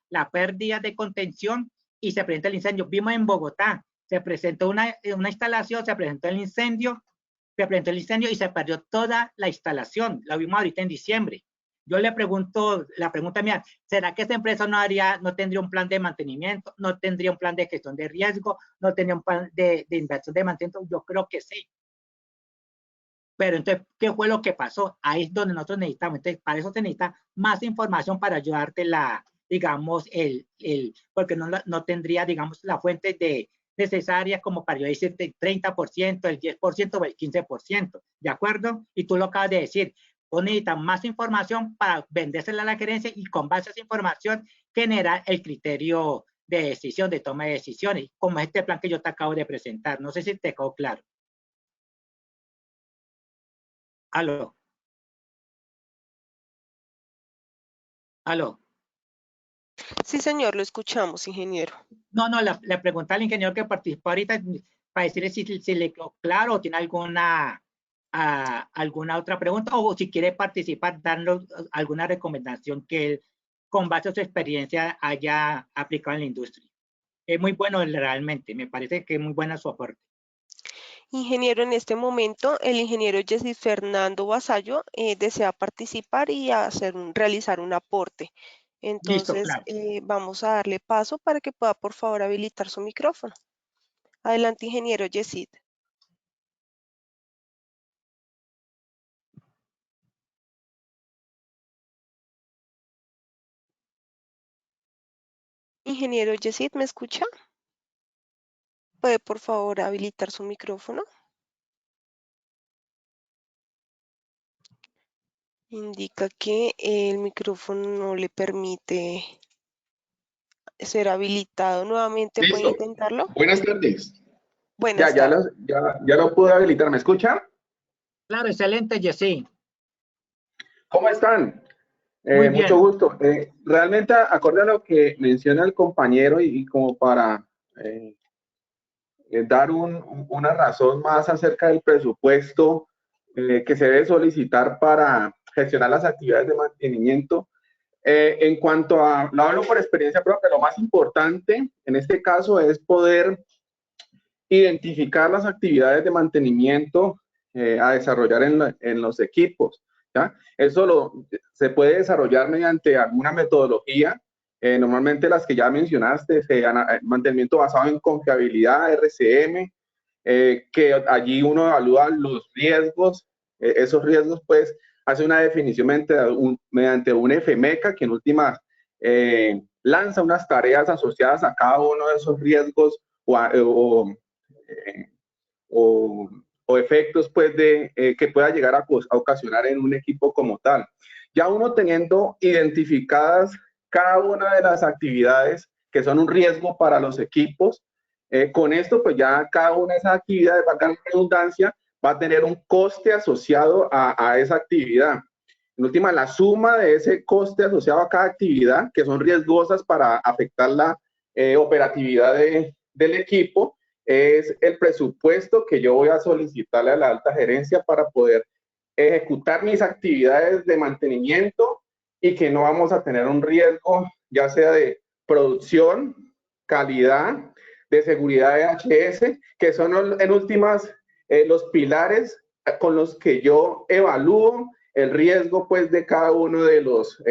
la pérdida de contención y se presenta el incendio. Vimos en Bogotá, se presentó una instalación, se presentó el incendio y se perdió toda la instalación. La vimos ahorita en diciembre. Yo le pregunto, la pregunta mía, ¿será que esta empresa no tendría un plan de mantenimiento, no tendría un plan de gestión de riesgo, no tendría un plan de inversión de mantenimiento? Yo creo que sí. Pero entonces, ¿qué fue lo que pasó? Ahí es donde nosotros necesitamos. Entonces, para eso se necesita más información para ayudarte digamos, porque no tendría, digamos, la fuente necesaria como para yo decirte el 30%, el 10% o el 15%, ¿de acuerdo? Y tú lo acabas de decir. Necesitan más información para vendérsela a la gerencia, y con base a esa información generar el criterio de decisión, de toma de decisiones, como este plan que yo te acabo de presentar. No sé si te quedó claro. Aló. Aló. Sí, señor, lo escuchamos, ingeniero. No, le pregunté al ingeniero que participó ahorita para decirle si le quedó claro o tiene alguna otra pregunta, o si quiere participar, dando alguna recomendación que él, con base a su experiencia, haya aplicado en la industria. Es muy bueno realmente, me parece que es muy buena su aporte. Ingeniero, en este momento, el ingeniero Jesús Fernando Vasallo desea participar y realizar un aporte. Listo, Entonces, claro. vamos a darle paso para que pueda, por favor, habilitar su micrófono. Adelante, ingeniero Yesid. Ingeniero Yesid, ¿me escucha? ¿Puede, por favor, habilitar su micrófono? Indica que el micrófono no le permite ser habilitado. Nuevamente, ¿puede Listo. intentarlo? Buenas tardes. Buenas tardes. Ya lo pude habilitar. ¿Me escuchan? Claro, excelente, Jessy. ¿Cómo están? Muy Mucho bien. gusto. Realmente, acorde a lo que menciona el compañero, y como para dar una razón más acerca del presupuesto que se debe solicitar para gestionar las actividades de mantenimiento, en cuanto a, lo hablo por experiencia propia, lo más importante en este caso es poder identificar las actividades de mantenimiento a desarrollar en los equipos, ¿ya? Eso se puede desarrollar mediante alguna metodología, normalmente las que ya mencionaste, mantenimiento basado en confiabilidad, RCM, que allí uno evalúa los riesgos, esos riesgos pues hace una definición mediante un FMECA, que en últimas lanza unas tareas asociadas a cada uno de esos riesgos o efectos pues que pueda llegar a ocasionar en un equipo como tal. Ya uno teniendo identificadas cada una de las actividades que son un riesgo para los equipos, con esto pues ya cada una de esas actividades, valga la redundancia, va a tener un coste asociado a esa actividad. En última, la suma de ese coste asociado a cada actividad, que son riesgosas para afectar operatividad del equipo, es el presupuesto que yo voy a solicitarle a la alta gerencia para poder ejecutar mis actividades de mantenimiento y que no vamos a tener un riesgo, ya sea de producción, calidad, de seguridad de HS, que son en últimas los pilares con los que yo evalúo el riesgo pues de cada uno de los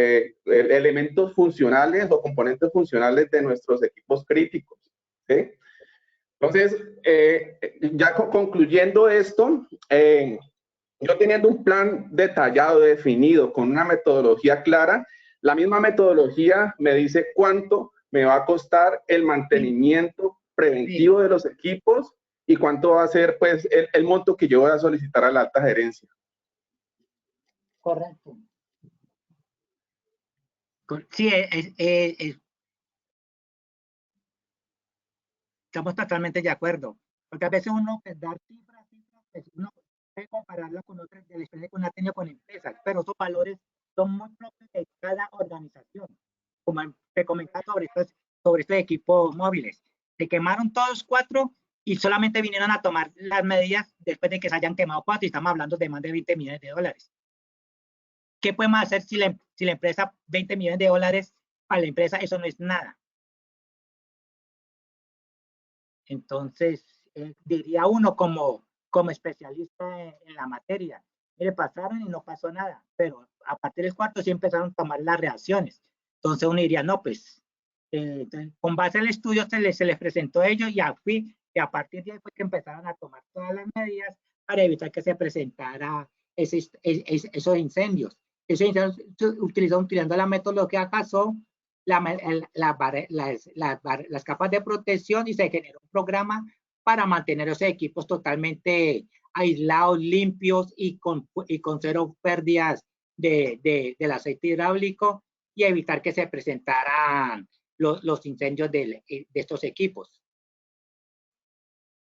elementos funcionales o componentes funcionales de nuestros equipos críticos, ¿sí? Entonces, ya concluyendo esto, yo teniendo un plan detallado, definido, con una metodología clara, la misma metodología me dice cuánto me va a costar el mantenimiento preventivo de los equipos y cuánto va a ser pues el monto que yo voy a solicitar a la alta gerencia. Correcto. Sí, estamos totalmente de acuerdo. Porque a veces uno dar cifras, pues uno puede compararla con otras de la experiencia que uno ha tenido con empresas, pero esos valores son muy propios de cada organización. Como te comentaba sobre estos equipos móviles. Se quemaron todos 4 y solamente vinieron a tomar las medidas después de que se hayan quemado 4 y estamos hablando de más de 20 millones de dólares. ¿Qué podemos hacer si la empresa, 20 millones de dólares para la empresa, eso no es nada? Entonces, diría uno como especialista en la materia, mire, pasaron y no pasó nada, pero a partir del 4 sí empezaron a tomar las reacciones. Entonces uno diría, no, pues, con base al estudio se les presentó a ellos y a partir de ahí fue que empezaron a tomar todas las medidas para evitar que se presentara esos incendios. Esos incendios utilizando la metodología CASO, las capas de protección, y se generó un programa para mantener esos equipos totalmente aislados, limpios y con cero pérdidas del aceite hidráulico y evitar que se presentaran los incendios de estos equipos.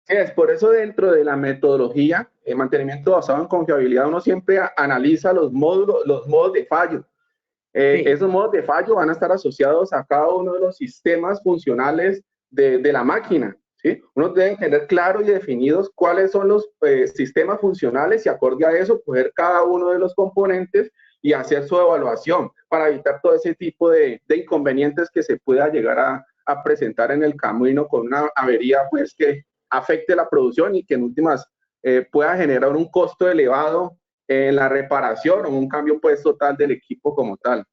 Es por eso dentro de la metodología de mantenimiento basado en confiabilidad uno siempre analiza los modos de fallo. Sí. Esos modos de fallo van a estar asociados a cada uno de los sistemas funcionales de la máquina, ¿sí? Uno debe tener claro y definidos cuáles son los sistemas funcionales y acorde a eso coger cada uno de los componentes y hacer su evaluación para evitar todo ese tipo de inconvenientes que se pueda llegar a presentar en el camino con una avería pues que afecte la producción y que en últimas pueda generar un costo elevado en la reparación o un cambio pues total del equipo como tal.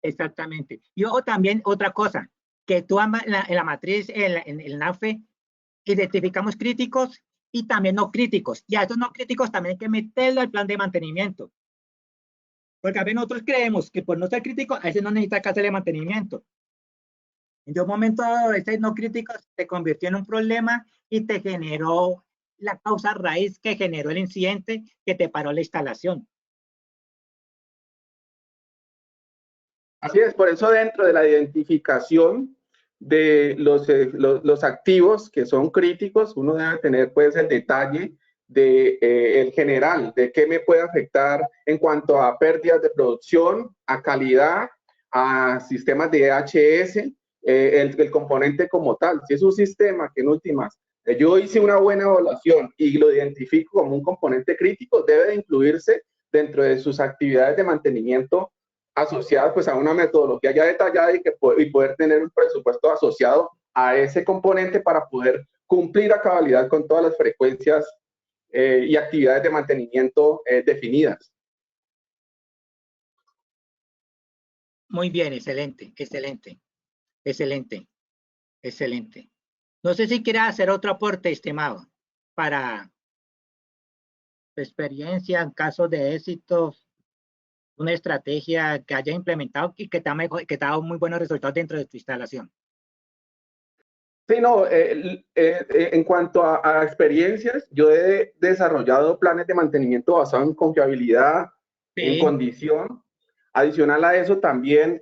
Exactamente. Y ojo también otra cosa, que tú en la matriz, en el NAFE, identificamos críticos y también no críticos. Y a estos no críticos también hay que meterlo al plan de mantenimiento. Porque a veces nosotros creemos que por no ser crítico, a veces no necesita que hacerle mantenimiento. En un momento dado, ese no crítico se convirtió en un problema y te generó la causa raíz que generó el incidente que te paró la instalación. Así es, por eso dentro de la identificación de los activos que son críticos, uno debe tener pues el detalle de el general, de qué me puede afectar en cuanto a pérdidas de producción, a calidad, a sistemas de HS, el componente como tal. Si es un sistema que en últimas yo hice una buena evaluación y lo identifico como un componente crítico, debe de incluirse dentro de sus actividades de mantenimiento asociadas pues a una metodología ya detallada y poder tener un presupuesto asociado a ese componente para poder cumplir a cabalidad con todas las frecuencias y actividades de mantenimiento definidas. Muy bien, excelente, excelente, excelente, excelente. No sé si quiere hacer otro aporte, estimado, para su experiencia en casos de éxito, una estrategia que haya implementado y que te ha dado muy buenos resultados dentro de tu instalación. Sí, no, en cuanto a experiencias, yo he desarrollado planes de mantenimiento basados en confiabilidad, sí, en condición. Adicional a eso, también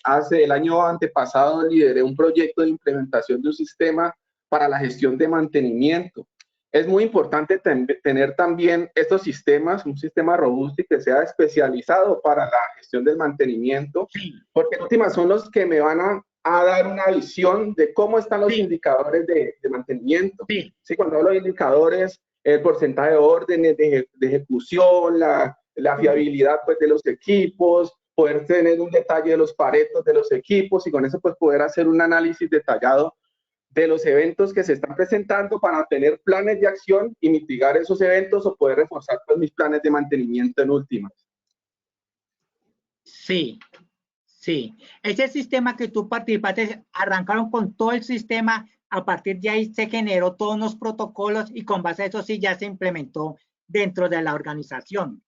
hace el año antepasado lideré un proyecto de implementación de un sistema para la gestión de mantenimiento. es muy importante tener también estos sistemas, un sistema robusto y que sea especializado para la gestión del mantenimiento, porque en últimas son los que me van a dar una visión de cómo están los indicadores de mantenimiento. Sí, cuando hablo de indicadores, el porcentaje de órdenes de ejecución, la fiabilidad pues, de los equipos, poder tener un detalle de los paretos de los equipos y con eso pues poder hacer un análisis detallado de los eventos que se están presentando para tener planes de acción y mitigar esos eventos o poder reforzar pues, mis planes de mantenimiento en últimas. Sí, sí. Ese sistema que tú participaste, arrancaron con todo el sistema, a partir de ahí se generó todos los protocolos y con base a eso sí ya se implementó dentro de la organización.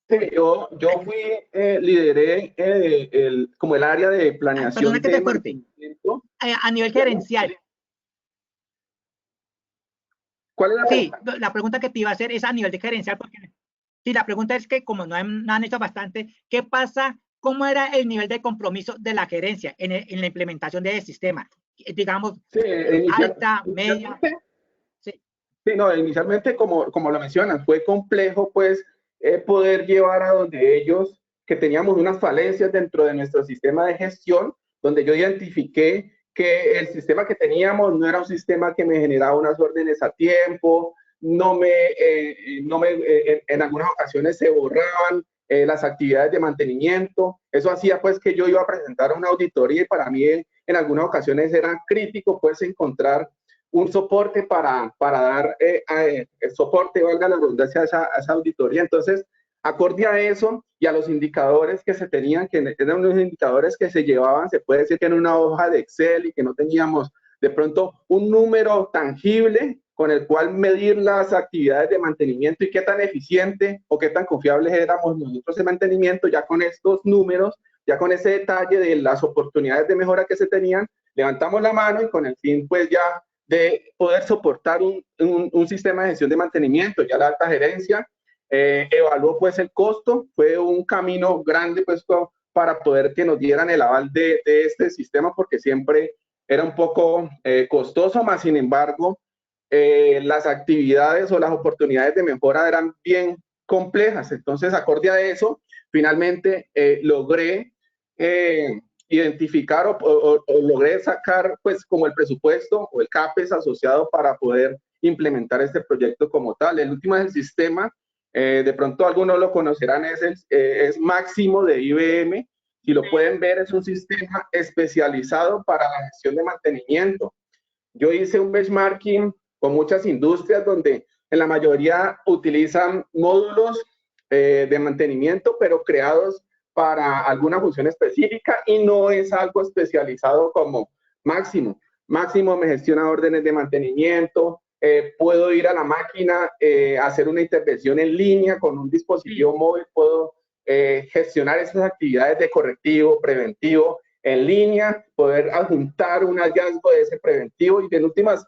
Sí, yo fui, lideré como el área de planeación. Perdona que te corte. A nivel gerencial. ¿Cuál es la pregunta? Sí, la pregunta que te iba a hacer es a nivel de gerencial, porque sí, la pregunta es que como no han hecho bastante, ¿qué pasa? ¿Cómo era el nivel de compromiso de la gerencia en la implementación de ese sistema? Digamos, sí, alta, media. Sí, no, inicialmente, como lo mencionan, fue complejo, pues, poder llevar a donde ellos, que teníamos unas falencias dentro de nuestro sistema de gestión, donde yo identifiqué que el sistema que teníamos no era un sistema que me generaba unas órdenes a tiempo, en algunas ocasiones se borraban las actividades de mantenimiento. Eso hacía pues que yo iba a presentar una auditoría y para mí en algunas ocasiones era crítico pues encontrar un soporte para dar soporte, valga la redundancia, a esa auditoría. Entonces, acorde a eso y a los indicadores que se tenían, que eran unos indicadores que se llevaban, se puede decir que en una hoja de Excel y que no teníamos de pronto un número tangible con el cual medir las actividades de mantenimiento y qué tan eficiente o qué tan confiables éramos nosotros en mantenimiento, ya con estos números, ya con ese detalle de las oportunidades de mejora que se tenían, levantamos la mano y con el fin pues ya de poder soportar un sistema de gestión de mantenimiento. Ya la alta gerencia evaluó pues el costo, fue un camino grande pues para poder que nos dieran el aval de este sistema porque siempre era un poco costoso, más sin embargo las actividades o las oportunidades de mejora eran bien complejas. Entonces, acorde a eso, finalmente logré identificar o logré sacar pues como el presupuesto o el CAPEX asociado para poder implementar este proyecto como tal. El último es el sistema, de pronto algunos lo conocerán, es Máximo de IBM. Si lo pueden ver, es un sistema especializado para la gestión de mantenimiento. Yo hice un benchmarking con muchas industrias donde en la mayoría utilizan módulos de mantenimiento, pero creados para alguna función específica y no es algo especializado como Máximo. Máximo me gestiona órdenes de mantenimiento, puedo ir a la máquina, hacer una intervención en línea con un dispositivo móvil, puedo gestionar esas actividades de correctivo, preventivo, en línea, poder adjuntar un hallazgo de ese preventivo y en últimas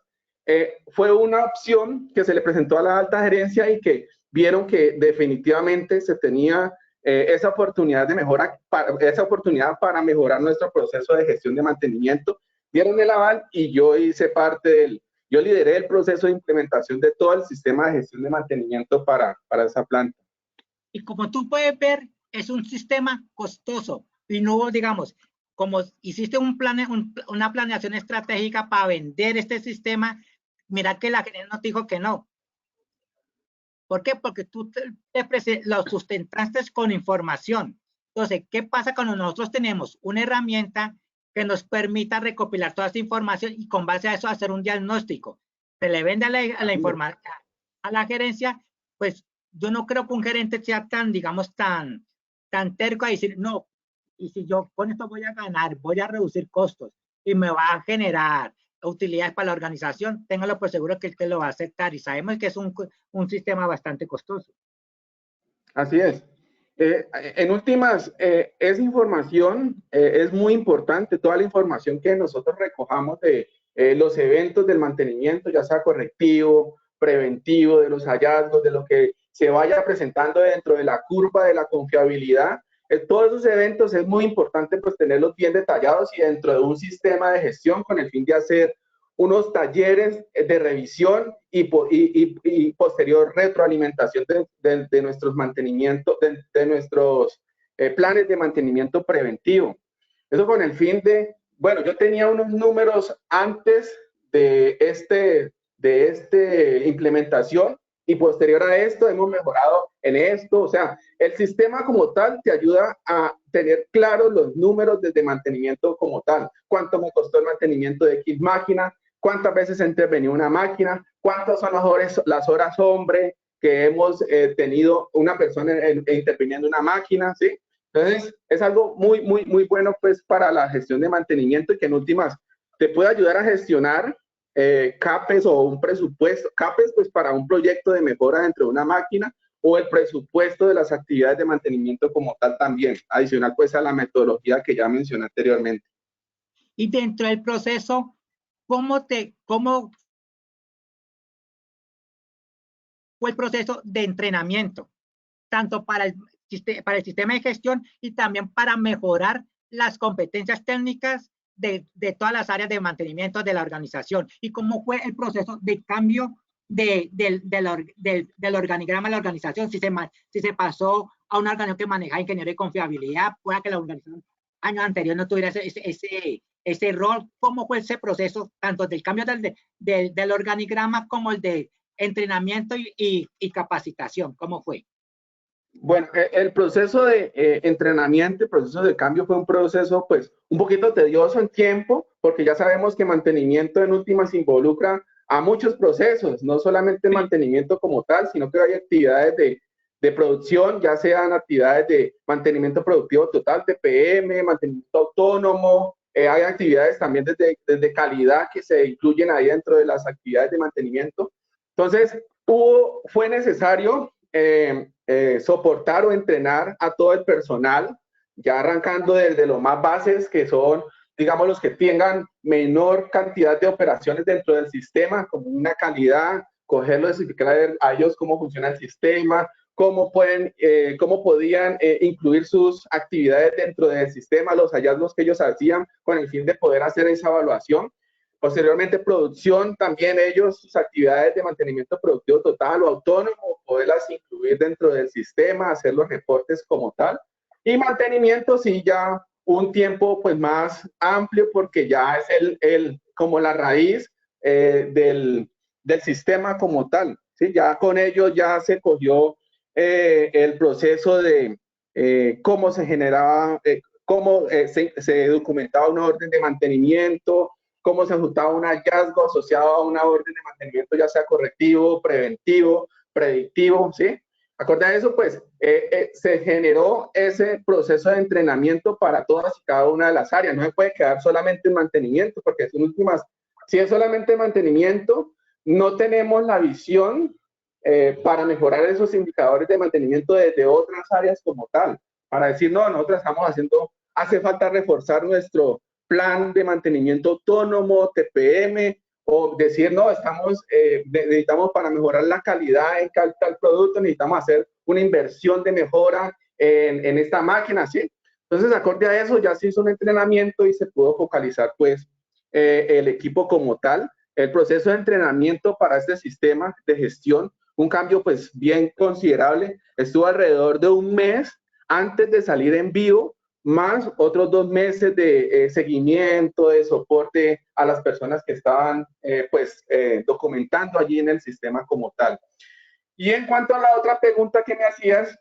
fue una opción que se le presentó a la alta gerencia y que vieron que definitivamente se tenía esa oportunidad de mejora, esa oportunidad para mejorar nuestro proceso de gestión de mantenimiento. Dieron el aval y yo hice parte yo lideré el proceso de implementación de todo el sistema de gestión de mantenimiento para esa planta. Y como tú puedes ver, es un sistema costoso y no, digamos, como hiciste una planeación estratégica para vender este sistema, mira que la gerencia no te dijo que no. ¿Por qué? Porque tú lo sustentaste con información. Entonces, ¿qué pasa cuando nosotros tenemos una herramienta que nos permita recopilar toda esa información y con base a eso hacer un diagnóstico? Se le vende a la gerencia, pues yo no creo que un gerente sea tan, digamos, tan terco a decir, no, y si yo con esto voy a ganar, voy a reducir costos y me va a generar utilidades para la organización, téngalo por seguro que él lo va a aceptar y sabemos que es un sistema bastante costoso. Así es. En últimas, esa información es muy importante, toda la información que nosotros recojamos de los eventos del mantenimiento, ya sea correctivo, preventivo, de los hallazgos, de lo que se vaya presentando dentro de la curva de la confiabilidad. Todos esos eventos es muy importante pues tenerlos bien detallados y dentro de un sistema de gestión con el fin de hacer unos talleres de revisión y posterior retroalimentación de nuestros mantenimientos, de nuestros planes de mantenimiento preventivo. Eso con el fin de, bueno, yo tenía unos números antes de implementación y posterior a esto hemos mejorado en esto. O sea, el sistema como tal te ayuda a tener claros los números desde mantenimiento como tal. Cuánto me costó el mantenimiento de X máquina, cuántas veces intervenió una máquina, cuántas son las horas hombre que hemos tenido una persona interviniendo una máquina, ¿sí? Entonces, es algo muy, muy, muy bueno pues para la gestión de mantenimiento y que en últimas te puede ayudar a gestionar CAPES o un presupuesto, CAPES pues para un proyecto de mejora dentro de una máquina o el presupuesto de las actividades de mantenimiento como tal también, adicional pues a la metodología que ya mencioné anteriormente. Y dentro del proceso, ¿cómo fue el proceso de entrenamiento? Tanto para el sistema de gestión y también para mejorar las competencias técnicas de todas las áreas de mantenimiento de la organización. ¿Y cómo fue el proceso de cambio del organigrama de la organización? Si se pasó a un organigrama que maneja ingeniero de confiabilidad, pueda que la organización año anterior no tuviera ese rol. ¿Cómo fue ese proceso, tanto del cambio del organigrama como el de entrenamiento y capacitación? ¿Cómo fue? Bueno, el proceso de entrenamiento, el proceso de cambio fue un proceso pues un poquito tedioso en tiempo, porque ya sabemos que mantenimiento en últimas involucra a muchos procesos, no solamente el mantenimiento como tal, sino que hay actividades de producción, ya sean actividades de mantenimiento productivo total, TPM, mantenimiento autónomo, hay actividades también desde calidad que se incluyen ahí dentro de las actividades de mantenimiento. Entonces, fue necesario soportar o entrenar a todo el personal, ya arrancando desde los más bases, que son, digamos, los que tengan menor cantidad de operaciones dentro del sistema, como una calidad, cogerlo, explicar a ellos cómo funciona el sistema, cómo podían incluir sus actividades dentro del sistema, los hallazgos que ellos hacían con el fin de poder hacer esa evaluación. Posteriormente, producción, también ellos, sus actividades de mantenimiento productivo total o autónomo, poderlas incluir dentro del sistema, hacer los reportes como tal. Y mantenimiento, sí, ya un tiempo pues más amplio, porque ya es como la raíz del sistema como tal. ¿Sí? Ya con ello ya se cogió el proceso de cómo se generaba, cómo se documentaba una orden de mantenimiento, cómo se ajustaba un hallazgo asociado a una orden de mantenimiento, ya sea correctivo, preventivo, predictivo, ¿sí? Acorde a eso, pues, se generó ese proceso de entrenamiento para todas y cada una de las áreas. No se puede quedar solamente en mantenimiento, porque en últimas, si es solamente mantenimiento, no tenemos la visión para mejorar esos indicadores de mantenimiento desde otras áreas como tal. Para decir, no, nosotros estamos haciendo, hace falta reforzar nuestro plan de mantenimiento autónomo, TPM, o decir, no, necesitamos para mejorar la calidad en tal producto, necesitamos hacer una inversión de mejora en esta máquina, ¿sí? Entonces, acorde a eso, ya se hizo un entrenamiento y se pudo focalizar, pues, el equipo como tal. El proceso de entrenamiento para este sistema de gestión, un cambio, pues, bien considerable. Estuvo alrededor de un mes antes de salir en vivo, más otros 2 meses de seguimiento, de soporte a las personas que estaban documentando allí en el sistema como tal. Y en cuanto a la otra pregunta que me hacías,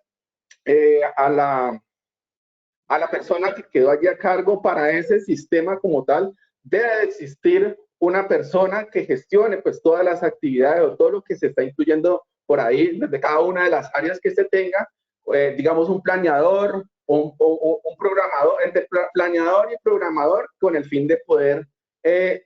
a la persona que quedó allí a cargo para ese sistema como tal, debe existir una persona que gestione pues todas las actividades o todo lo que se está incluyendo por ahí, desde cada una de las áreas que se tenga, digamos un planeador, un programador, entre planeador y programador, con el fin de poder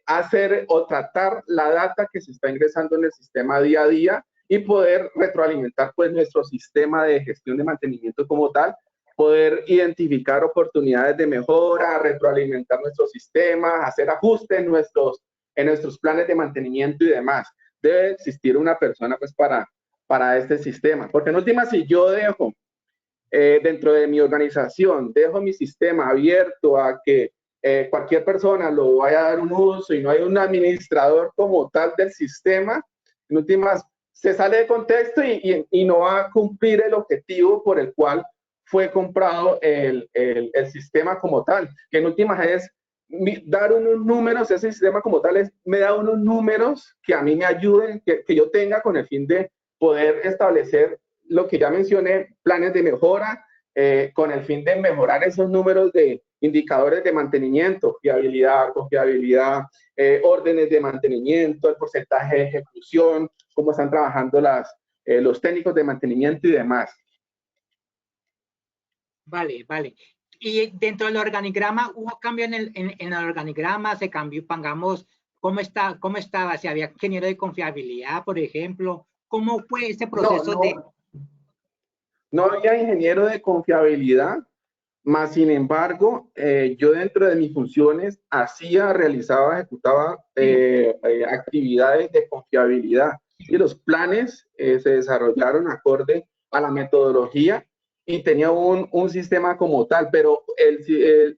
hacer o tratar la data que se está ingresando en el sistema día a día y poder retroalimentar pues nuestro sistema de gestión de mantenimiento como tal, poder identificar oportunidades de mejora, retroalimentar nuestro sistema, hacer ajustes en nuestros planes de mantenimiento y demás. Debe existir una persona pues para este sistema, porque en última, si yo dejo dentro de mi organización, dejo mi sistema abierto a que cualquier persona lo vaya a dar un uso y no hay un administrador como tal del sistema, en últimas se sale de contexto y no va a cumplir el objetivo por el cual fue comprado el sistema como tal, que en últimas es dar unos números, ese sistema como tal me da unos números que a mí me ayuden, que yo tenga con el fin de poder establecer lo que ya mencioné, planes de mejora, con el fin de mejorar esos números de indicadores de mantenimiento, fiabilidad, confiabilidad, órdenes de mantenimiento, el porcentaje de ejecución, cómo están trabajando los técnicos de mantenimiento y demás. Vale, vale. Y dentro del organigrama, ¿hubo cambio en el organigrama? ¿Se cambió, pongamos, cómo estaba? Si había ingeniero de confiabilidad, por ejemplo. ¿Cómo fue ese proceso No había ingeniero de confiabilidad, más sin embargo, yo dentro de mis funciones realizaba, ejecutaba actividades de confiabilidad y los planes se desarrollaron acorde a la metodología y tenía un sistema como tal, pero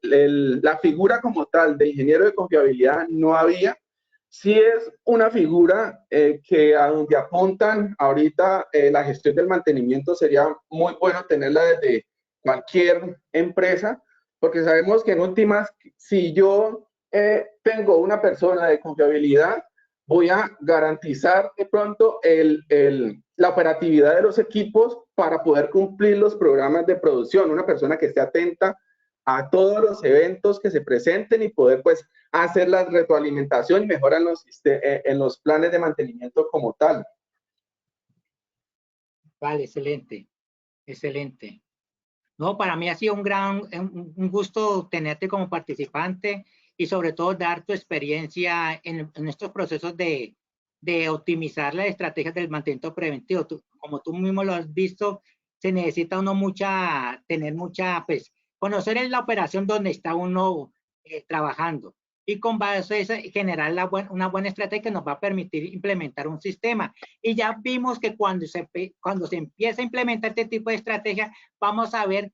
la figura como tal de ingeniero de confiabilidad no había. Sí es una figura que a donde apuntan ahorita la gestión del mantenimiento sería muy bueno tenerla desde cualquier empresa, porque sabemos que en últimas, si yo tengo una persona de confiabilidad, voy a garantizar de pronto la operatividad de los equipos para poder cumplir los programas de producción. Una persona que esté atenta a todos los eventos que se presenten y poder pues hacer la retroalimentación y mejorar en los planes de mantenimiento como tal. Vale, excelente, excelente. No, para mí ha sido un gusto tenerte como participante y sobre todo dar tu experiencia en estos procesos de optimizar las estrategias del mantenimiento preventivo. Como tú mismo lo has visto, se necesita uno tener mucha, pues, conocer en la operación donde está uno trabajando y con base a eso generar una buena estrategia que nos va a permitir implementar un sistema. Y ya vimos que cuando se empieza a implementar este tipo de estrategia, vamos a ver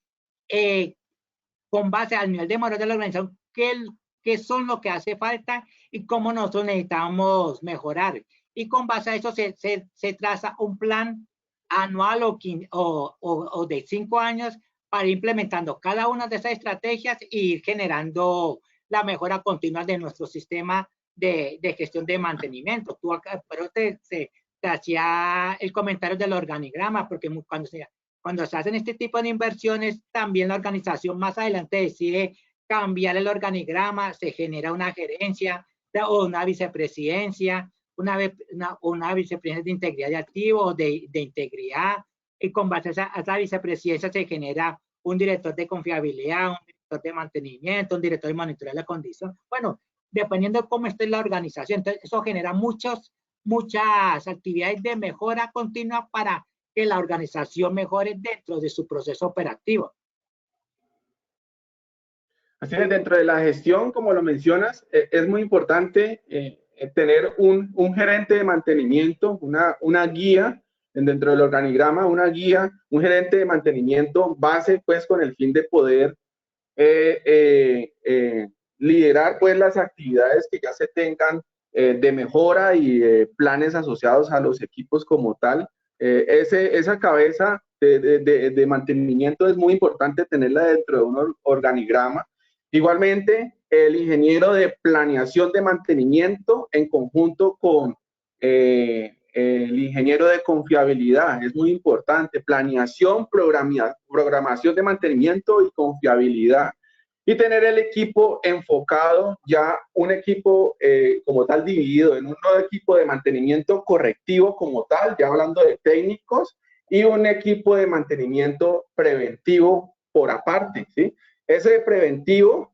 con base al nivel de madurez de la organización qué son lo que hace falta y cómo nosotros necesitamos mejorar. Y con base a eso se traza un plan anual o de 5 años para ir implementando cada una de esas estrategias y ir generando la mejora continua de nuestro sistema de gestión de mantenimiento. Tú acá, pero te hacía el comentario del organigrama, porque cuando se hacen este tipo de inversiones, también la organización más adelante decide cambiar el organigrama, se genera una gerencia o una vicepresidencia, una vicepresidencia de integridad de activos, de integridad, y con base a esa vicepresidencia se genera un director de confiabilidad, un director de mantenimiento, un director de monitoreo de la condición. Bueno, dependiendo de cómo esté la organización. Entonces, eso genera muchas actividades de mejora continua para que la organización mejore dentro de su proceso operativo. Así es, dentro de la gestión, como lo mencionas, es muy importante tener un gerente de mantenimiento, una guía dentro del organigrama, una guía, un gerente de mantenimiento base, pues con el fin de poder liderar pues las actividades que ya se tengan de mejora y planes asociados a los equipos como tal. Esa cabeza de mantenimiento es muy importante tenerla dentro de un organigrama. Igualmente, el ingeniero de planeación de mantenimiento en conjunto con el ingeniero de confiabilidad es muy importante. Planeación, programación de mantenimiento y confiabilidad. Y tener el equipo enfocado, ya un equipo como tal dividido en un equipo de mantenimiento correctivo como tal, ya hablando de técnicos, y un equipo de mantenimiento preventivo por aparte, ¿sí? Ese preventivo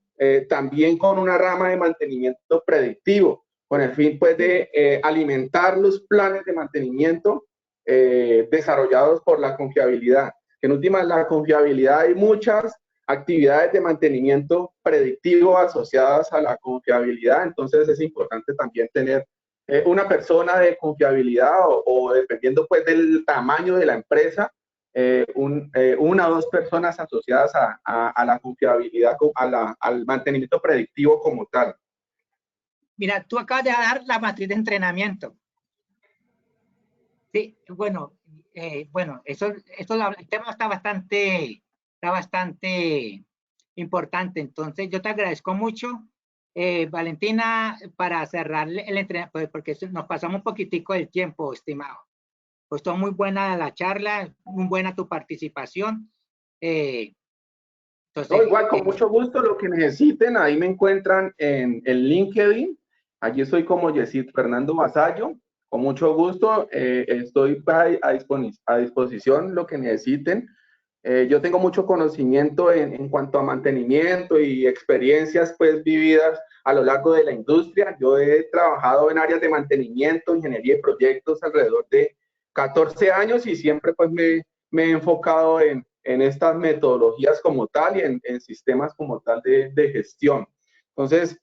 también con una rama de mantenimiento predictivo, con el fin pues de alimentar los planes de mantenimiento desarrollados por la confiabilidad. En última, la confiabilidad hay muchas actividades de mantenimiento predictivo asociadas a la confiabilidad, entonces es importante también tener una persona de confiabilidad o dependiendo pues del tamaño de la empresa, una o dos personas asociadas a la confiabilidad, al mantenimiento predictivo como tal. Mira, tú acabas de dar la matriz de entrenamiento. Sí, bueno, el tema está bastante importante. Entonces, yo te agradezco mucho, Valentina, para cerrar el entrenamiento, porque nos pasamos un poquitico del tiempo, estimado. Pues estuvo muy buena la charla, muy buena tu participación. Entonces, No, igual, con mucho gusto, lo que necesiten, ahí me encuentran en LinkedIn. Allí estoy como Yesid Fernando Vasallo. Con mucho gusto, estoy a disposición lo que necesiten. Yo tengo mucho conocimiento en cuanto a mantenimiento y experiencias pues vividas a lo largo de la industria. Yo he trabajado en áreas de mantenimiento, ingeniería de proyectos alrededor de 14 años y siempre pues me he enfocado en estas metodologías como tal y en sistemas como tal de gestión. Entonces,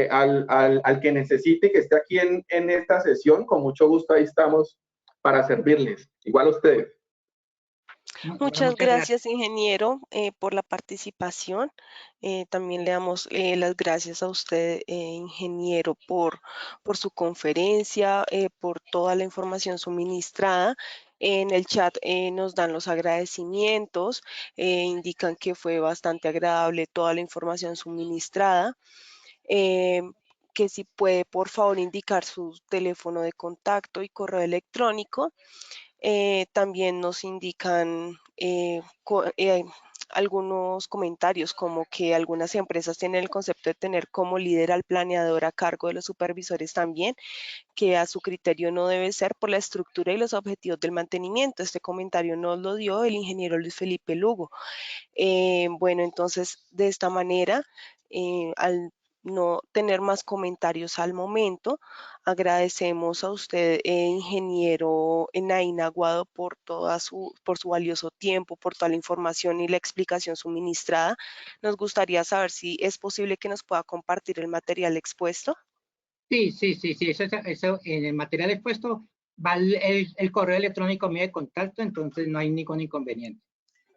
al que necesite que esté aquí en esta sesión, con mucho gusto ahí estamos para servirles. Igual a ustedes. bueno, Muchas muchas gracias. gracias, ingeniero, por la participación. También le damos las gracias a usted, ingeniero, por su conferencia, por toda la información suministrada. En el chat nos dan los agradecimientos, indican que fue bastante agradable toda la información suministrada. eh, que si puede, por favor, indicar su teléfono de contacto y correo electrónico. También nos indican algunos comentarios como que algunas empresas tienen el concepto de tener como líder al planeador a cargo de los supervisores también, que a su criterio no debe ser por la estructura y los objetivos del mantenimiento. Este comentario nos lo dio el ingeniero Luis Felipe Lugo. Bueno, entonces de esta manera, al no tener más comentarios al momento, agradecemos a usted, ingeniero Nain Aguado, por su valioso tiempo, por toda la información y la explicación suministrada. Nos gustaría saber si es posible que nos pueda compartir el material expuesto. Sí, eso en el material expuesto va el correo electrónico mío de contacto, entonces no hay ningún inconveniente.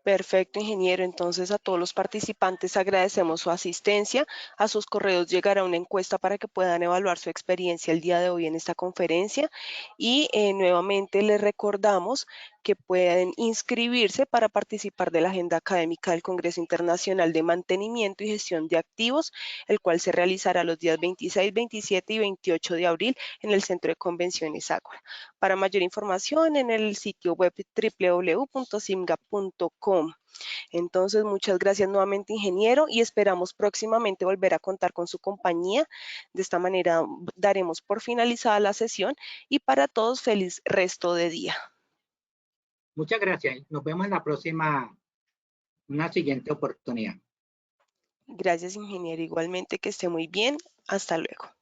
Perfecto, ingeniero. Entonces, a todos los participantes agradecemos su asistencia. A sus correos llegará una encuesta para que puedan evaluar su experiencia el día de hoy en esta conferencia. Y nuevamente les recordamos que pueden inscribirse para participar de la agenda académica del Congreso Internacional de Mantenimiento y Gestión de Activos, el cual se realizará los días 26, 27 y 28 de abril en el Centro de Convenciones Ágora. Para mayor información, en el sitio web www.simga.com. Entonces, muchas gracias nuevamente, ingeniero, y esperamos próximamente volver a contar con su compañía. De esta manera daremos por finalizada la sesión y para todos feliz resto de día. Muchas gracias. Nos vemos en la próxima, una siguiente oportunidad. Gracias, ingeniero. Igualmente que esté muy bien. Hasta luego.